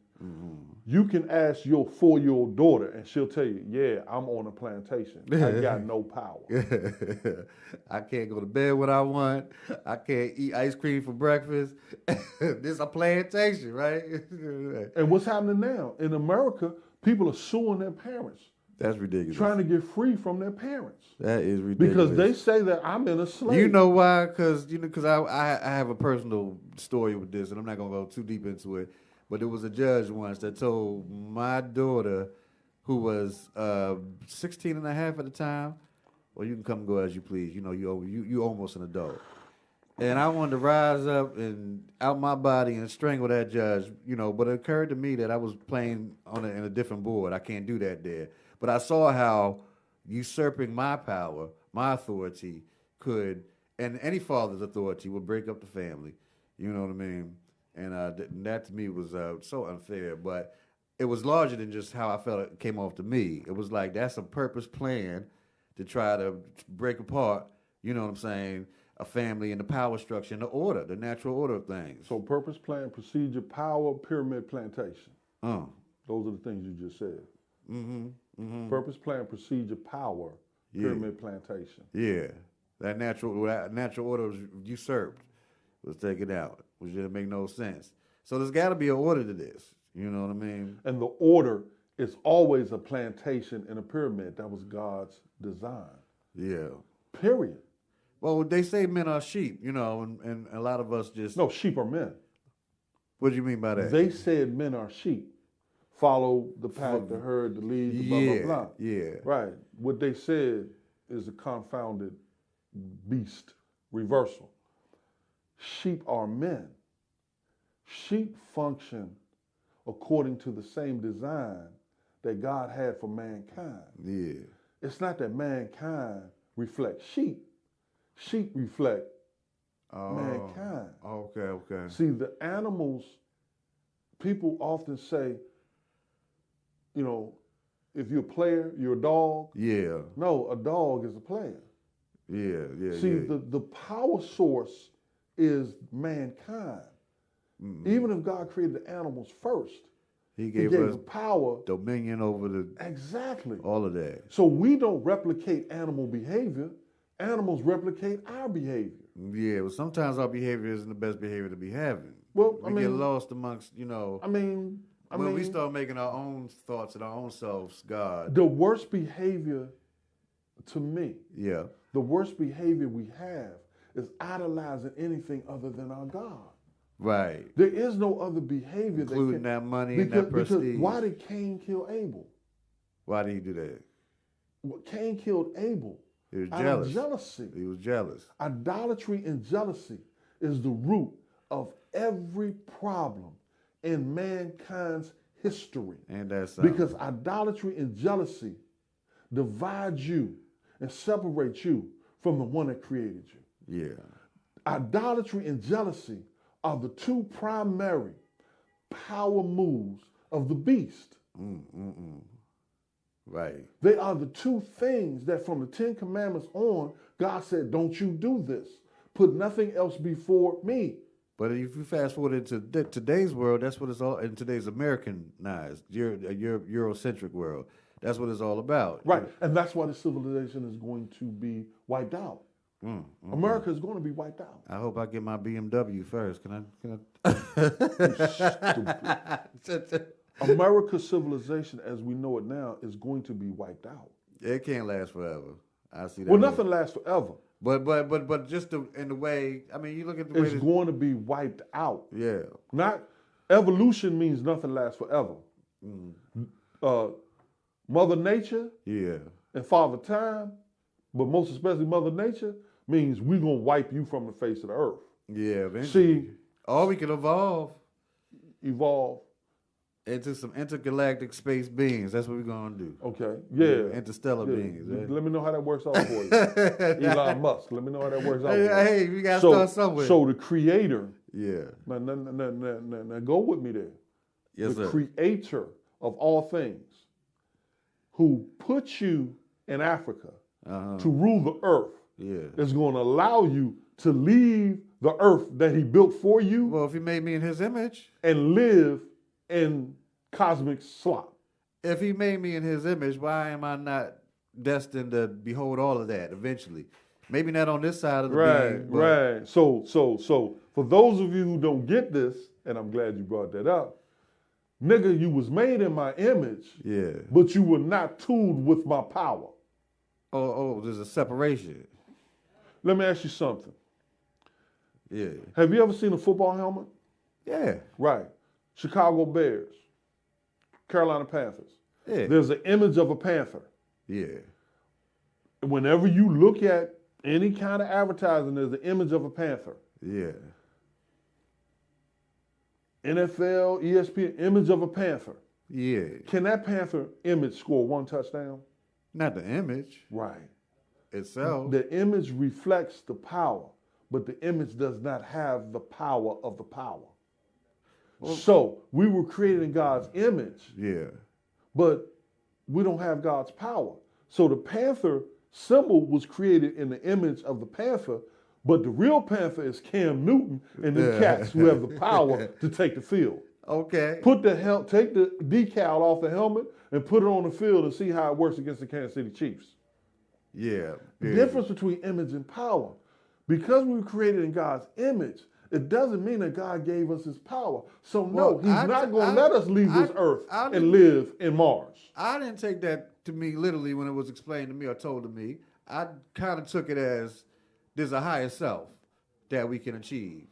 You can ask your 4-year-old daughter and she'll tell you, yeah, I'm on a plantation. I got no power. I can't go to bed when I want. I can't eat ice cream for breakfast. This is a plantation, right? And what's happening now? In America, people are suing their parents That's ridiculous. trying to get free from their parents. That is ridiculous. Because they say that I'm in a slave. You know why? Because I have a personal story with this, and I'm not gonna go too deep into it. But there was a judge once that told my daughter, who was 16 and a half at the time, well, you can come and go as you please. You know, you almost an adult. And I wanted to rise up and out my body and strangle that judge, you know. But it occurred to me that I was playing in a different board. I can't do that there. But I saw how usurping my power, my authority, could, and any father's authority, would break up the family. You know what I mean? And that to me was so unfair. But it was larger than just how I felt it came off to me. It was like that's a purpose plan to try to break apart, you know what I'm saying, a family and the power structure and the order, the natural order of things. So purpose, plan, procedure, power, pyramid, plantation. Those are the things you just said. Purpose, plan, procedure, power, pyramid, plantation. Yeah. That natural order was usurped, was taken out, which didn't make no sense. So there's got to be an order to this. You know what I mean? And the order is always a plantation and a pyramid. That was God's design. Yeah. Period. Well, they say men are sheep, you know, and a lot of us just... No, sheep are men. What do you mean by that? They said men are sheep. Follow the pack, the herd, the lead, the blah, blah, blah. Yeah. Right. What they said is a confounded beast reversal. Sheep are men. Sheep function according to the same design that God had for mankind. Yeah. It's not that mankind reflects sheep. Sheep reflect mankind. Okay. See, the animals, people often say, you know, if you're a player, you're a dog. Yeah. No, a dog is a player. Yeah. See, the power source is mankind. Even if God created the animals first, He gave us the power, dominion over exactly, all of that. So we don't replicate animal behavior. Animals replicate our behavior. Yeah, well, sometimes our behavior isn't the best behavior to be having. Well, we get lost amongst, you know. When we start making our own thoughts and our own selves God. The worst behavior, to me, yeah, the worst behavior we have is idolizing anything other than our God. Right. There is no other behavior, including that money and that prestige. Because why did Cain kill Abel? Why did he do that? Well, Cain killed Abel. He was out jealous. of jealousy. He was jealous. Idolatry and jealousy is the root of every problem in mankind's history. And that's because idolatry and jealousy divide you and separate you from the one that created you. Yeah. Idolatry and jealousy are the two primary power moves of the beast. Right. They are the two things that from the Ten Commandments on, God said, don't you do this. Put nothing else before me. But if you fast forward into today's world, that's what it's all, in today's Americanized, Eurocentric world, that's what it's all about. Right. And that's why the civilization is going to be wiped out. America is going to be wiped out. I hope I get my BMW first. Can I? Stupid. America's civilization, as we know it now, is going to be wiped out. It can't last forever. I see that. Well, nothing lasts forever. But just in the way, I mean, you look at the way it's going to be wiped out. Yeah. Not evolution means nothing lasts forever. Mother Nature. Yeah. And Father Time, but most especially Mother Nature, means we're gonna wipe you from the face of the earth. Yeah. Eventually. See, or we can evolve into some intergalactic space beings. That's what we're gonna do. Okay. Yeah. Interstellar beings. Right? Let me know how that works out for you. Elon Musk. Let me know how that works out for you. Hey, we gotta start somewhere. So the creator. Yeah. Now go with me there. Yes, the sir. Creator of all things, who put you in Africa to rule the earth, is going to allow you to leave the earth that he built for you. Well, if he made me in his image. And live in cosmic slop. If he made me in his image, why am I not destined to behold all of that eventually? Maybe not on this side of the being. Right. So for those of you who don't get this, and I'm glad you brought that up, Nigga, you was made in my image, Yeah. but you were not tooled with my power. Oh, there's a separation. Let me ask you something. Yeah. Have you ever seen a football helmet? Yeah. Right. Chicago Bears, Carolina Panthers. Yeah. There's an image of a panther. Yeah. Whenever you look at any kind of advertising, there's an image of a panther. Yeah. NFL, ESPN, image of a panther. Yeah. Can that panther image score 1 touchdown? Not the image Right. itself. The image reflects the power, but the image does not have the power of the power. So we were created in God's image, Yeah. but we don't have God's power. So the panther symbol was created in the image of the panther, but the real panther is Cam Newton and the cats who have the power to take the field. Okay. Take the decal off the helmet and put it on the field and see how it works against the Kansas City Chiefs. Yeah. The difference between image and power. Because we were created in God's image, it doesn't mean that God gave us his power. So no, he's not going to let us leave this earth and live in Mars. I didn't take that to me literally when it was explained to me or told to me. I kind of took it as there's a higher self that we can achieve.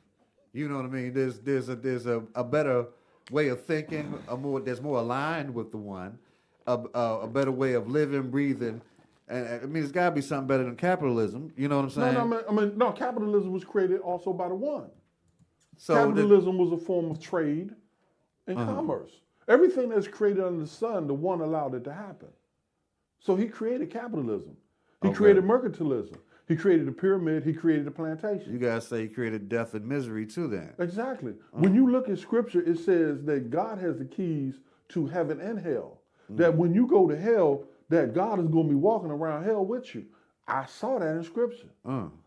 You know what I mean? There's a better way of thinking, that's more aligned with the one, a better way of living, breathing. And I mean, it's got to be something better than capitalism. You know what I'm saying? No, capitalism was created also by the one. So capitalism was a form of trade and commerce. Everything that's created under the sun, the one allowed it to happen. So he created capitalism. He created mercantilism. He created the pyramid. He created the plantation. You guys say he created death and misery too then. Exactly. When you look at scripture, it says that God has the keys to heaven and hell. That when you go to hell, that God is going to be walking around hell with you. I saw that in scripture.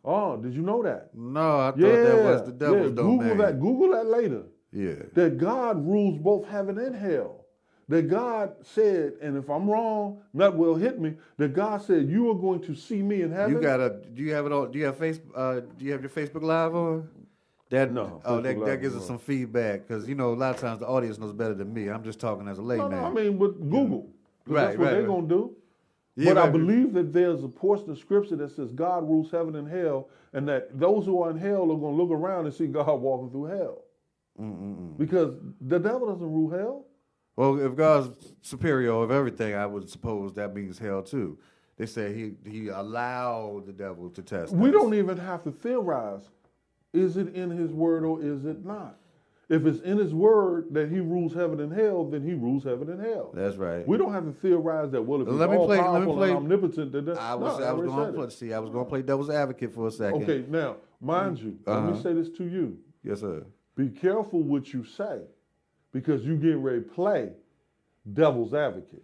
Oh, did you know that? No, I thought that was the devil's domain. Google that later. Yeah. That God rules both heaven and hell. That God said, and if I'm wrong, nut will hit me. That God said, you are going to see me in heaven. Do you have it on? Do you have your Facebook Live on? No. That gives us some feedback because a lot of times the audience knows better than me. I'm just talking as a layman. No, I mean, but Google. Right, that's what they're going to do. Yeah, but I believe that there's a portion of scripture that says God rules heaven and hell, and that those who are in hell are going to look around and see God walking through hell. Because the devil doesn't rule hell. Well, if God's superior of everything, I would suppose that means hell too. They say he allowed the devil to test We us. don't even have to theorize. Is it in his word or is it not? If it's in his word that he rules heaven and hell, then he rules heaven and hell. That's right. We don't have to theorize that, well, if he's Let me all play- powerful and omnipotent, then I was going to play devil's advocate for a second. Okay, now, mind you, let me say this to you. Yes, sir. Be careful what you say, because you getting ready to play devil's advocate.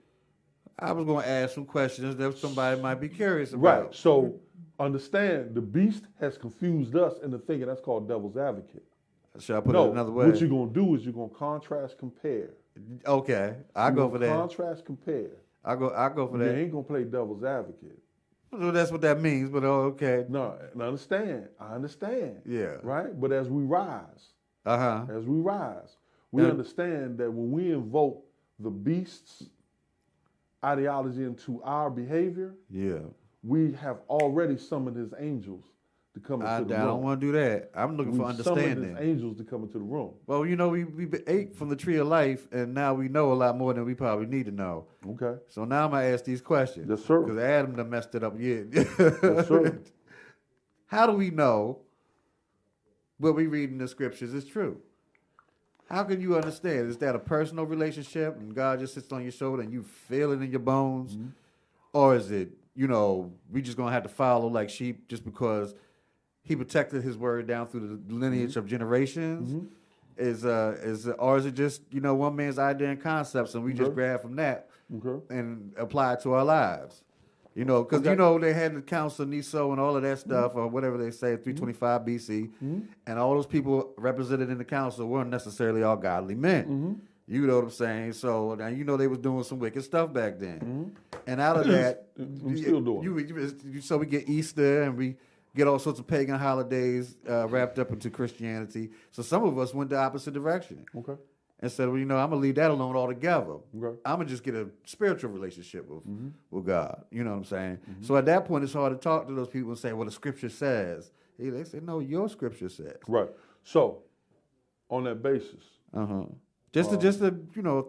I was going to ask some questions that somebody might be curious about. Right, so understand, the beast has confused us into thinking that's called devil's advocate. Should I put it another way? What you're going to do is you're going to contrast compare. Okay, I go for that. Contrast compare. I go for You that. ain't going to play devil's advocate. Well, that's what that means, but okay. No, I understand. Yeah. Right? But as we rise, Uh-huh. we Yeah. understand that when we invoke the beast's ideology into our behavior, Yeah. we have already summoned his angels to come into the room. I don't want to do that. I'm looking for We've summoned understanding. his angels to come into the room. Well, we ate from the tree of life, and now we know a lot more than we probably need to know. Okay. So now I'm going to ask these questions. Yes, sir. Because Adam done messed it up yet. Yes, sir. How do we know what we read in the scriptures is true? How can you understand? Is that a personal relationship and God just sits on your shoulder and you feel it in your bones? Mm-hmm. Or is it, we just going to have to follow like sheep just because he protected his word down through the lineage of generations? Or is it just, one man's idea and concepts and we just grab from that and apply it to our lives? Because they had the Council of Niso and all of that stuff, or whatever they say, 325 BC, and all those people represented in the council weren't necessarily all godly men. You know what I'm saying? So now they was doing some wicked stuff back then, and out of that, we still doing. So we get Easter and we get all sorts of pagan holidays wrapped up into Christianity. So some of us went the opposite direction. Okay. and said, well, I'm going to leave that alone altogether. Okay. I'm going to just get a spiritual relationship with God. You know what I'm saying? Mm-hmm. So at that point, it's hard to talk to those people and say, well, the scripture says. They say, no, your scripture says. Right. So, on that basis, Just a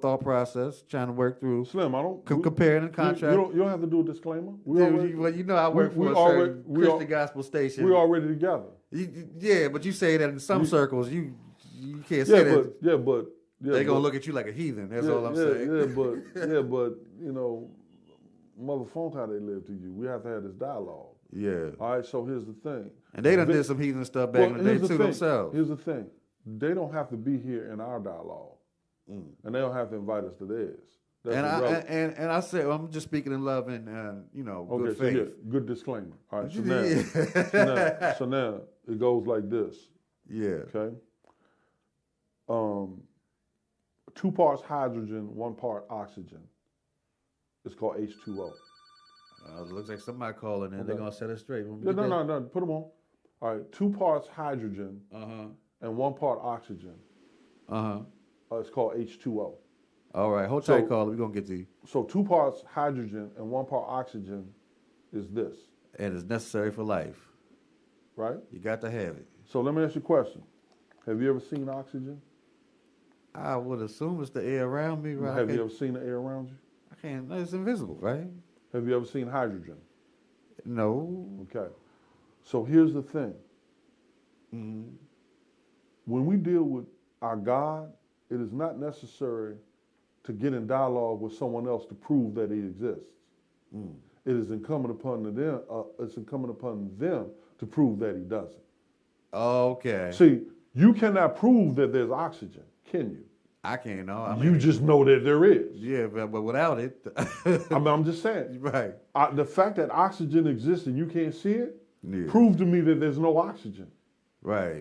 thought process, trying to work through, Slim, I don't comparing and contrast. You don't have to do a disclaimer. I work for a certain Christian gospel station. We're already together. Yeah, but you say that in some circles, you can't say that. They're gonna look at you like a heathen. That's all I'm saying. But mother phone how they live to you. We have to have this dialogue. Yeah. All right. So here's the thing. And they done did some heathen stuff back in the day too themselves. Here's the thing. They don't have to be here in our dialogue, and they don't have to invite us to theirs. And I said, I'm just speaking in love and good faith. So good disclaimer. All right. So now it goes like this. Yeah. Okay. 2 parts hydrogen, 1 part oxygen. It's called H2O. It looks like somebody calling in. Okay. They're gonna set us straight. No. Put them on. All right. 2 parts hydrogen and 1 part oxygen. It's called H2O. All right. Hold tight, caller. We're gonna get to you. So 2 parts hydrogen and 1 part oxygen is this. And it's necessary for life. Right? You got to have it. So let me ask you a question. Have you ever seen oxygen? I would assume it's the air around me, right? Have you ever seen the air around you? I can't. It's invisible, right? Have you ever seen hydrogen? No. Okay. So here's the thing. When we deal with our God, it is not necessary to get in dialogue with someone else to prove that He exists. It is incumbent upon them. It's incumbent upon them to prove that He doesn't. Okay. See, you cannot prove that there's oxygen, can you? I can't know. You just know that there is. Yeah, but without it, I'm just saying. Right. The fact that oxygen exists and you can't see it, prove to me that there's no oxygen. Right.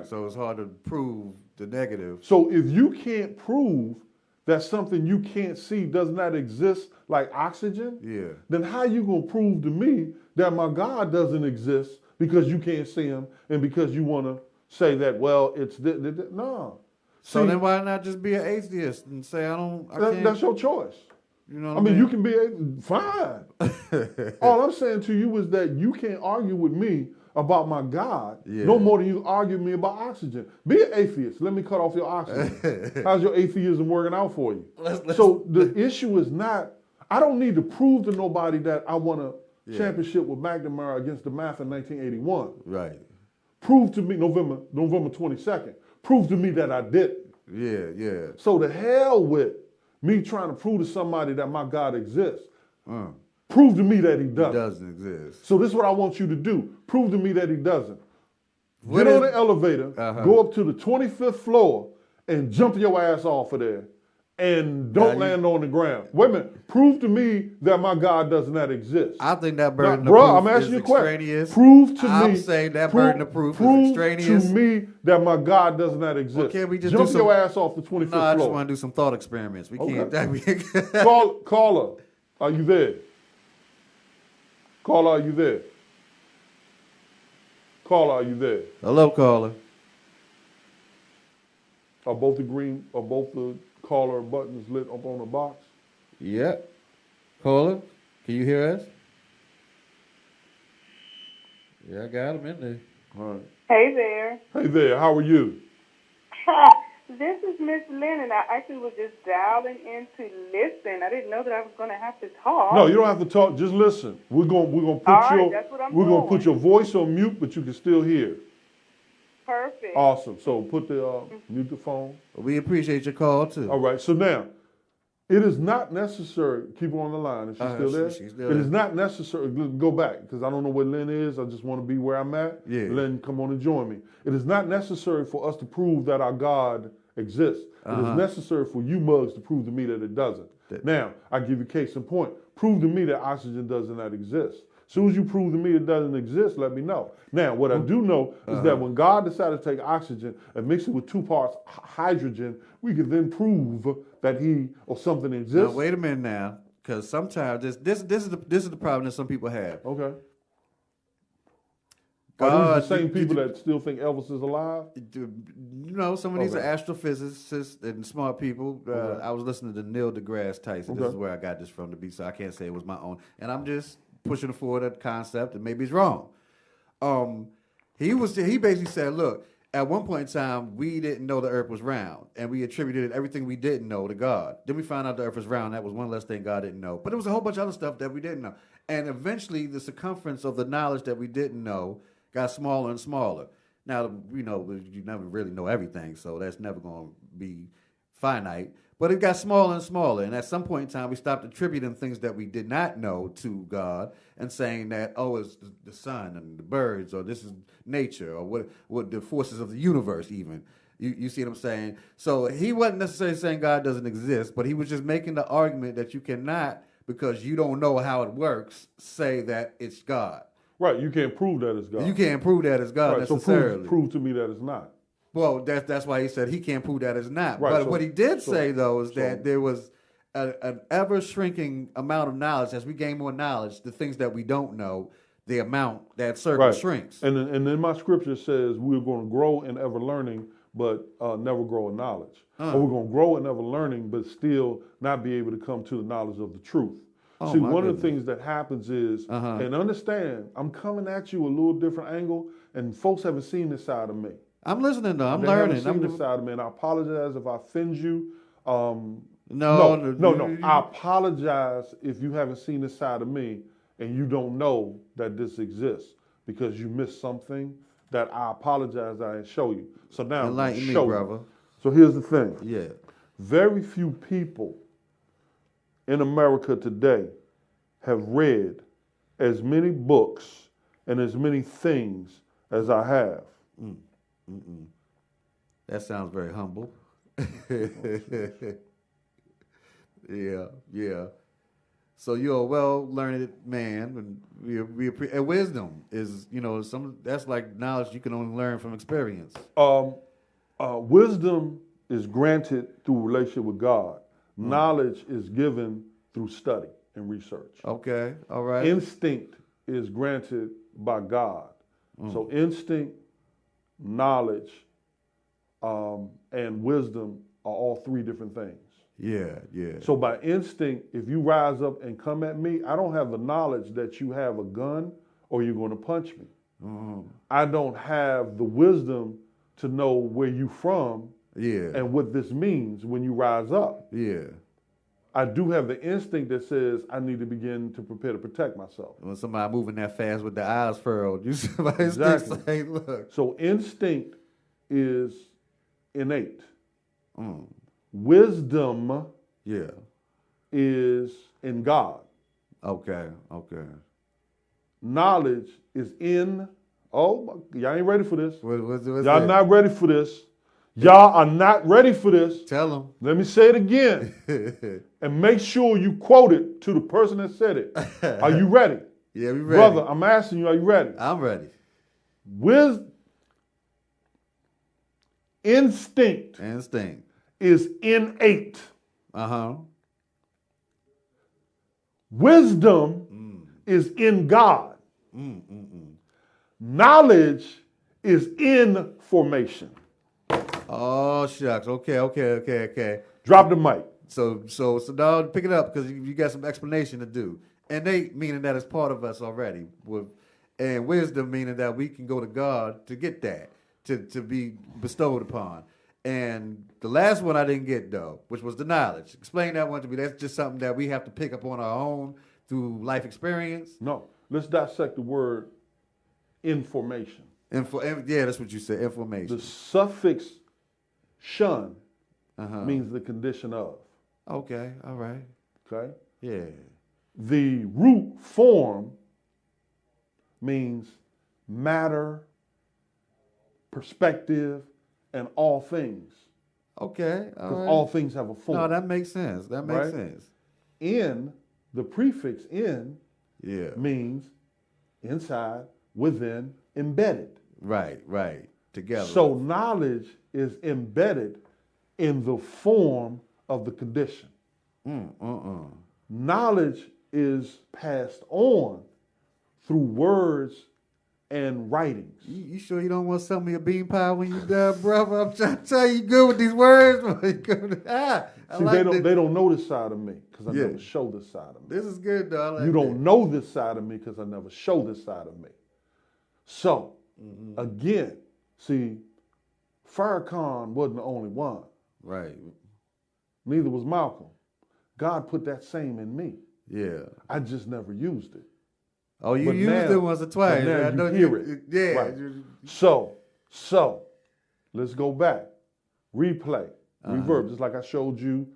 So it's hard to prove the negative. So if you can't prove that something you can't see does not exist like oxygen, then how you gonna prove to me that my God doesn't exist because you can't see Him and because you want to say that, well, it's no. So See, then why not just be an atheist and say I can't? That's your choice. You know what I mean? You can be fine. All I'm saying to you is that you can't argue with me about my God no more than you argue with me about oxygen. Be an atheist. Let me cut off your oxygen. How's your atheism working out for you? So the issue is not, I don't need to prove to nobody that I won a championship with McNamara against the Math in 1981. Right. Prove to me, November 22nd, prove to me that I didn't. Yeah. So the hell with me trying to prove to somebody that my God exists. Prove to me that He doesn't. He doesn't exist. So this is what I want you to do. Prove to me that He doesn't. Get on the elevator, go up to the 25th floor, and jump your ass off of there. And don't land on the ground. Wait a minute. Prove to me that my God does not exist. I think that burden of proof I'm asking is you a question. extraneous. Prove to me. I'm saying that burden of proof is extraneous. Prove to me that my God does not exist. Well, can't we just jump do some, your ass off the 25th floor. I just want to do some thought experiments. We can't. Caller, are you there? Caller, are you there? Caller, are you there? Hello, caller. Are both the caller buttons lit up on the box? Yep. Caller, can you hear us? Yeah, I got him in there. All right. Hey there. Hey there, how are you? This is Miss Lynn, and I actually was just dialing in to listen. I didn't know that I was going to have to talk. No, you don't have to talk. Just listen. We're gonna put your voice on mute, but you can still hear. Perfect. Awesome. So put the mute the phone. We appreciate your call too. All right. So now, it is not necessary. Keep her on the line. Is she still there? She's still It there. is not necessary. Go back because I don't know where Lynn is. I just want to be where I'm at. Yeah. Lynn, come on and join me. It is not necessary for us to prove that our God exists. It is necessary for you mugs to prove to me that it doesn't. Now, I give you case in point. Prove to me that oxygen does not exist. As soon as you prove to me it doesn't exist, let me know. Now, what I do know is that when God decided to take oxygen and mix it with 2 parts hydrogen, we can then prove that He or something exists. Now, wait a minute now, because sometimes this is the problem that some people have. Okay. Are these the same people that still think Elvis is alive? Some of these are astrophysicists and smart people. I was listening to Neil deGrasse Tyson. This is where I got this from, so I can't say it was my own. And I'm just pushing forward that concept, and maybe it's wrong. He basically said, look, at one point in time, we didn't know the earth was round, and we attributed everything we didn't know to God. Then we found out the earth was round. That was one less thing God didn't know. But there was a whole bunch of other stuff that we didn't know. And eventually, the circumference of the knowledge that we didn't know got smaller and smaller. Now, you never really know everything, so that's never going to be finite. But it got smaller and smaller, and at some point in time, we stopped attributing things that we did not know to God and saying that, it's the sun and the birds, or this is nature, or what the forces of the universe even. You see what I'm saying? So he wasn't necessarily saying God doesn't exist, but he was just making the argument that you cannot, because you don't know how it works, say that it's God. Right, you can't prove that it's God. You can't prove that it's God necessarily. So prove to me that it's not. Well, that's why he said he can't prove that it's not. Right, but what he did say, though, is that there was an ever-shrinking amount of knowledge. As we gain more knowledge, the things that we don't know, the amount, that circle shrinks. And then my scripture says we're going to grow in ever learning, but never grow in knowledge. Or we're going to grow in ever learning, but still not be able to come to the knowledge of the truth. See, one of the things that happens is, and understand, I'm coming at you a little different angle, and folks haven't seen this side of me. I'm listening, though. I'm they learning. Haven't seen this side of me, and I apologize if I offend you. No. I apologize if you haven't seen this side of me, and you don't know that this exists because you missed something that I apologize I didn't show you. So now enlighten me, show brother. you. So here's the thing. Yeah. Very few people in America today have read as many books and as many things as I have. That sounds very humble. Yeah. So you're a well-learned man, and and wisdom is, that's like knowledge you can only learn from experience. Wisdom is granted through relationship with God. Knowledge is given through study and research. Okay, all right. Instinct is granted by God. So instinct, knowledge, and wisdom are all three different things. Yeah. So by instinct, if you rise up and come at me, I don't have the knowledge that you have a gun or you're going to punch me. I don't have the wisdom to know where you from and what this means when you rise up. Yeah. I do have the instinct that says I need to begin to prepare to protect myself. When somebody moving that fast with their eyes furrowed, you see my Exactly. instinct say, look. So instinct is innate. Wisdom is in God. Okay. Knowledge is in, y'all ain't ready for this. What's Y'all that? not ready for this. Y'all are not ready for this. Tell them. Let me say it again. And make sure you quote it to the person that said it. Are you ready? Yeah, we ready. Brother, I'm asking you, are you ready? I'm ready. Instinct is innate. Wisdom is in God. Knowledge is in formation. Oh, shucks. Okay. Drop the mic. So dog, pick it up because you got some explanation to do. Innate meaning that it's part of us already. And wisdom meaning that we can go to God to get that, to be bestowed upon. And the last one I didn't get, though, which was the knowledge. Explain that one to me. That's just something that we have to pick up on our own through life experience. No. Let's dissect the word information. Yeah, that's what you said, information. The suffix shun means the condition of. Okay, all right. Okay? Yeah. The root form means matter, perspective, and all things. Okay, because all things have a form. No, that makes sense. That makes sense. In, the prefix in means inside, within, embedded. Right. Together. So knowledge is embedded in the form of the condition. Knowledge is passed on through words and writings. You sure you don't want to sell me a bean pie when you done, brother? I'm trying to tell you good with these words. See, they don't know this side of me because I never show this side of me. This is good, though. I like you don't know this side of me because I never show this side of me. So, again, see, Farrakhan wasn't the only one. Right. Neither was Malcolm. God put that same in me. Yeah. I just never used it. Oh, you But used now- it once or twice. but now I you know hear it. Yeah. Right. So, let's go back. Replay, reverb, just like I showed you.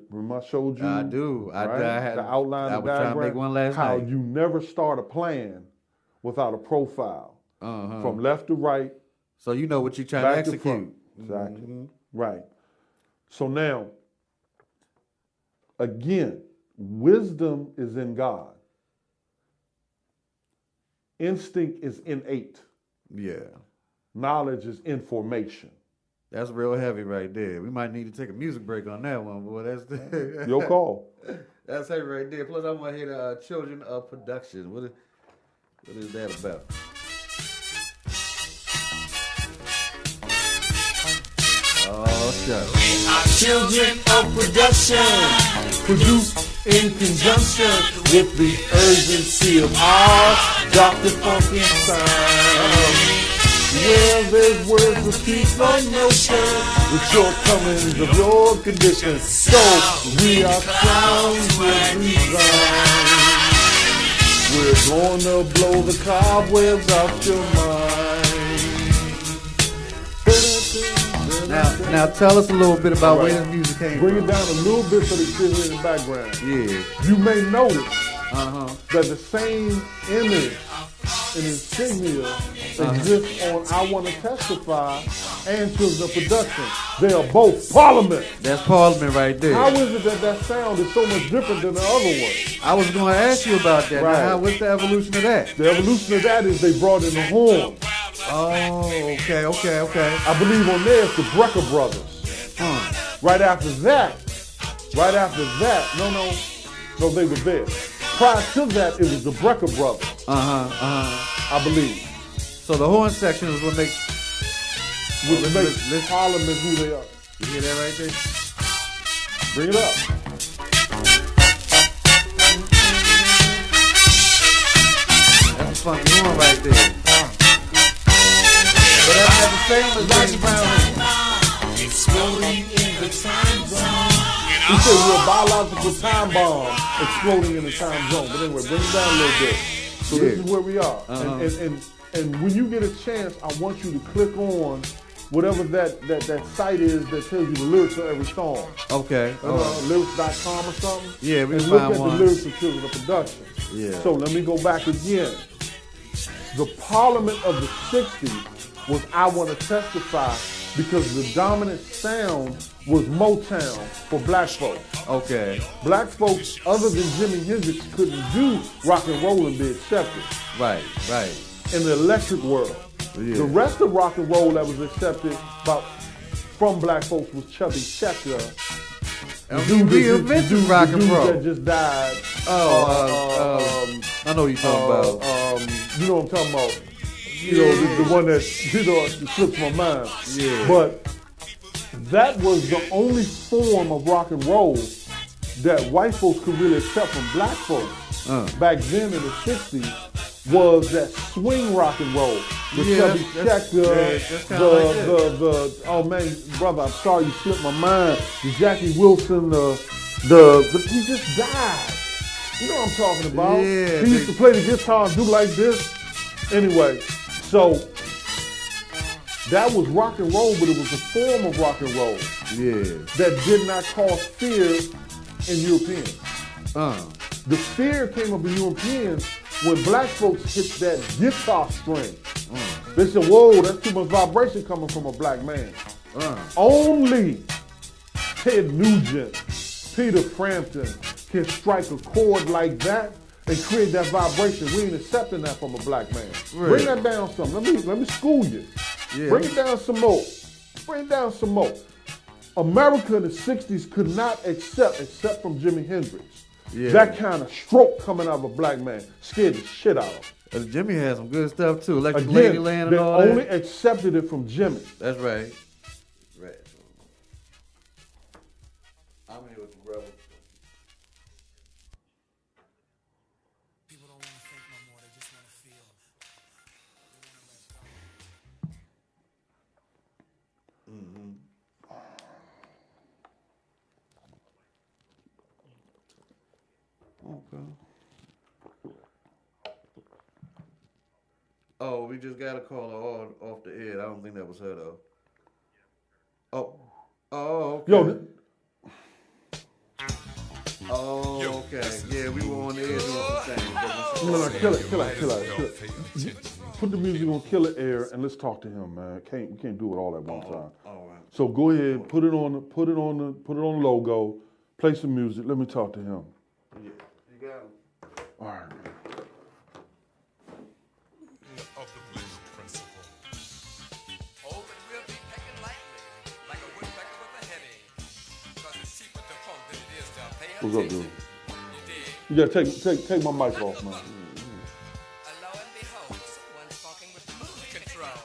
Remember I showed you? I do. Right? I had the outline, I the was trying to diagram. make one last how night. you never start a plan without a profile. From left to right. So you know what you're trying back to to front. execute. Exactly. Right. So now, again, wisdom is in God. Instinct is innate. Yeah. Knowledge is information. That's real heavy right there. We might need to take a music break on that one, boy. That's Your call. That's heavy right there. Plus, I want to hear the Children of Production. What is that about? Oh, shucks. Children of production, Produced in conjunction with the urgency of our Dr. Funky sound. Where there's words to keep on motion, the shortcomings of your condition. So we are clowns with design. We're gonna blow the cobwebs off your mind. Now tell us a little bit about where this music came Bring from. it down a little bit so they can hear it in the background. Yeah. You may notice that the same image and insignia exists on I Want to Testify and Children of Production. They are both Parliament. That's Parliament right there. How is it that sound is so much different than the other one? I was going to ask you about that. Right. Now, what's the evolution of that? The evolution of that is they brought in the horn. Oh, okay. I believe on there it's the Brecker Brothers. Right after that, no, they were there. Prior to that, it was the Brecker Brothers. I believe. So the horn section is what makes Which makes Parliament who they are. you hear that right there? Bring it up. That's a funky horn right there. But that's not the same as James Brown. exploding in the time zone. He said we're a biological time bomb exploding in the time zone. But anyway, bring it down a little bit. So this is where we are. And when you get a chance, I want you to click on whatever that site is that tells you the lyrics of every song. Okay. Lyrics.com or something. Yeah, we and can look find at one. the lyrics of Children of Production. Yeah. So let me go back again. The Parliament of the 60s was I Want to Testify because the dominant sound was Motown for black folks. Okay. Black folks, other than Jimi Hendrix, couldn't do rock and roll and be accepted Right. in the electric world. Yeah. The rest of rock and roll that was accepted from black folks was Chubby Checker. Reinvented rock and roll. That just died. I know what you're talking about. You know what I'm talking about. You know, the one that, it slips my mind. Yeah. But that was the only form of rock and roll that white folks could really accept from black folks back then in the 60s was that swing rock and roll. The Chubby Checker, oh man, brother, I'm sorry you slipped my mind. The Jackie Wilson, he just died. You know what I'm talking about. Yeah, He used to play the guitar and do like this. Anyway, so that was rock and roll, but it was a form of rock and roll that did not cause fear in Europeans. The fear came up in Europeans when black folks hit that guitar string. They said, whoa, that's too much vibration coming from a black man. Only Ted Nugent, Peter Frampton can strike a chord like that and create that vibration. We ain't accepting that from a black man. Right. Bring that down some. Let me school you. Yeah. Bring it down some more. Bring it down some more. America in the 60s could not except from Jimi Hendrix. Yeah. That kind of stroke coming out of a black man scared the shit out of him. Jimmy had some good stuff too, Electric Again, Ladyland and they all only that. accepted it from Jimmy. That's right. Right. I'm here with the brother. People don't want to think no more, they just want to feel. Okay. Oh, we just got a caller off the air. I don't think that was her though. Oh, okay. Yo, Oh, okay. Yeah, we were on the air doing some things. no, kill it. Put the music on Kill It Air and let's talk to him, man. We can't do it all at one time. All right. So go ahead, put it on the logo, play some music. Let me talk to him. Yeah, you got him. All right. Of the blue principle. Oh, but we'll be pecking lightly, like a woodpecker with a headache. Because it's cheaper to funk than it is to pay What's up, attention. dude? You dig? You gotta take my mic off, man. Lo and behold, someone's fucking with mood control.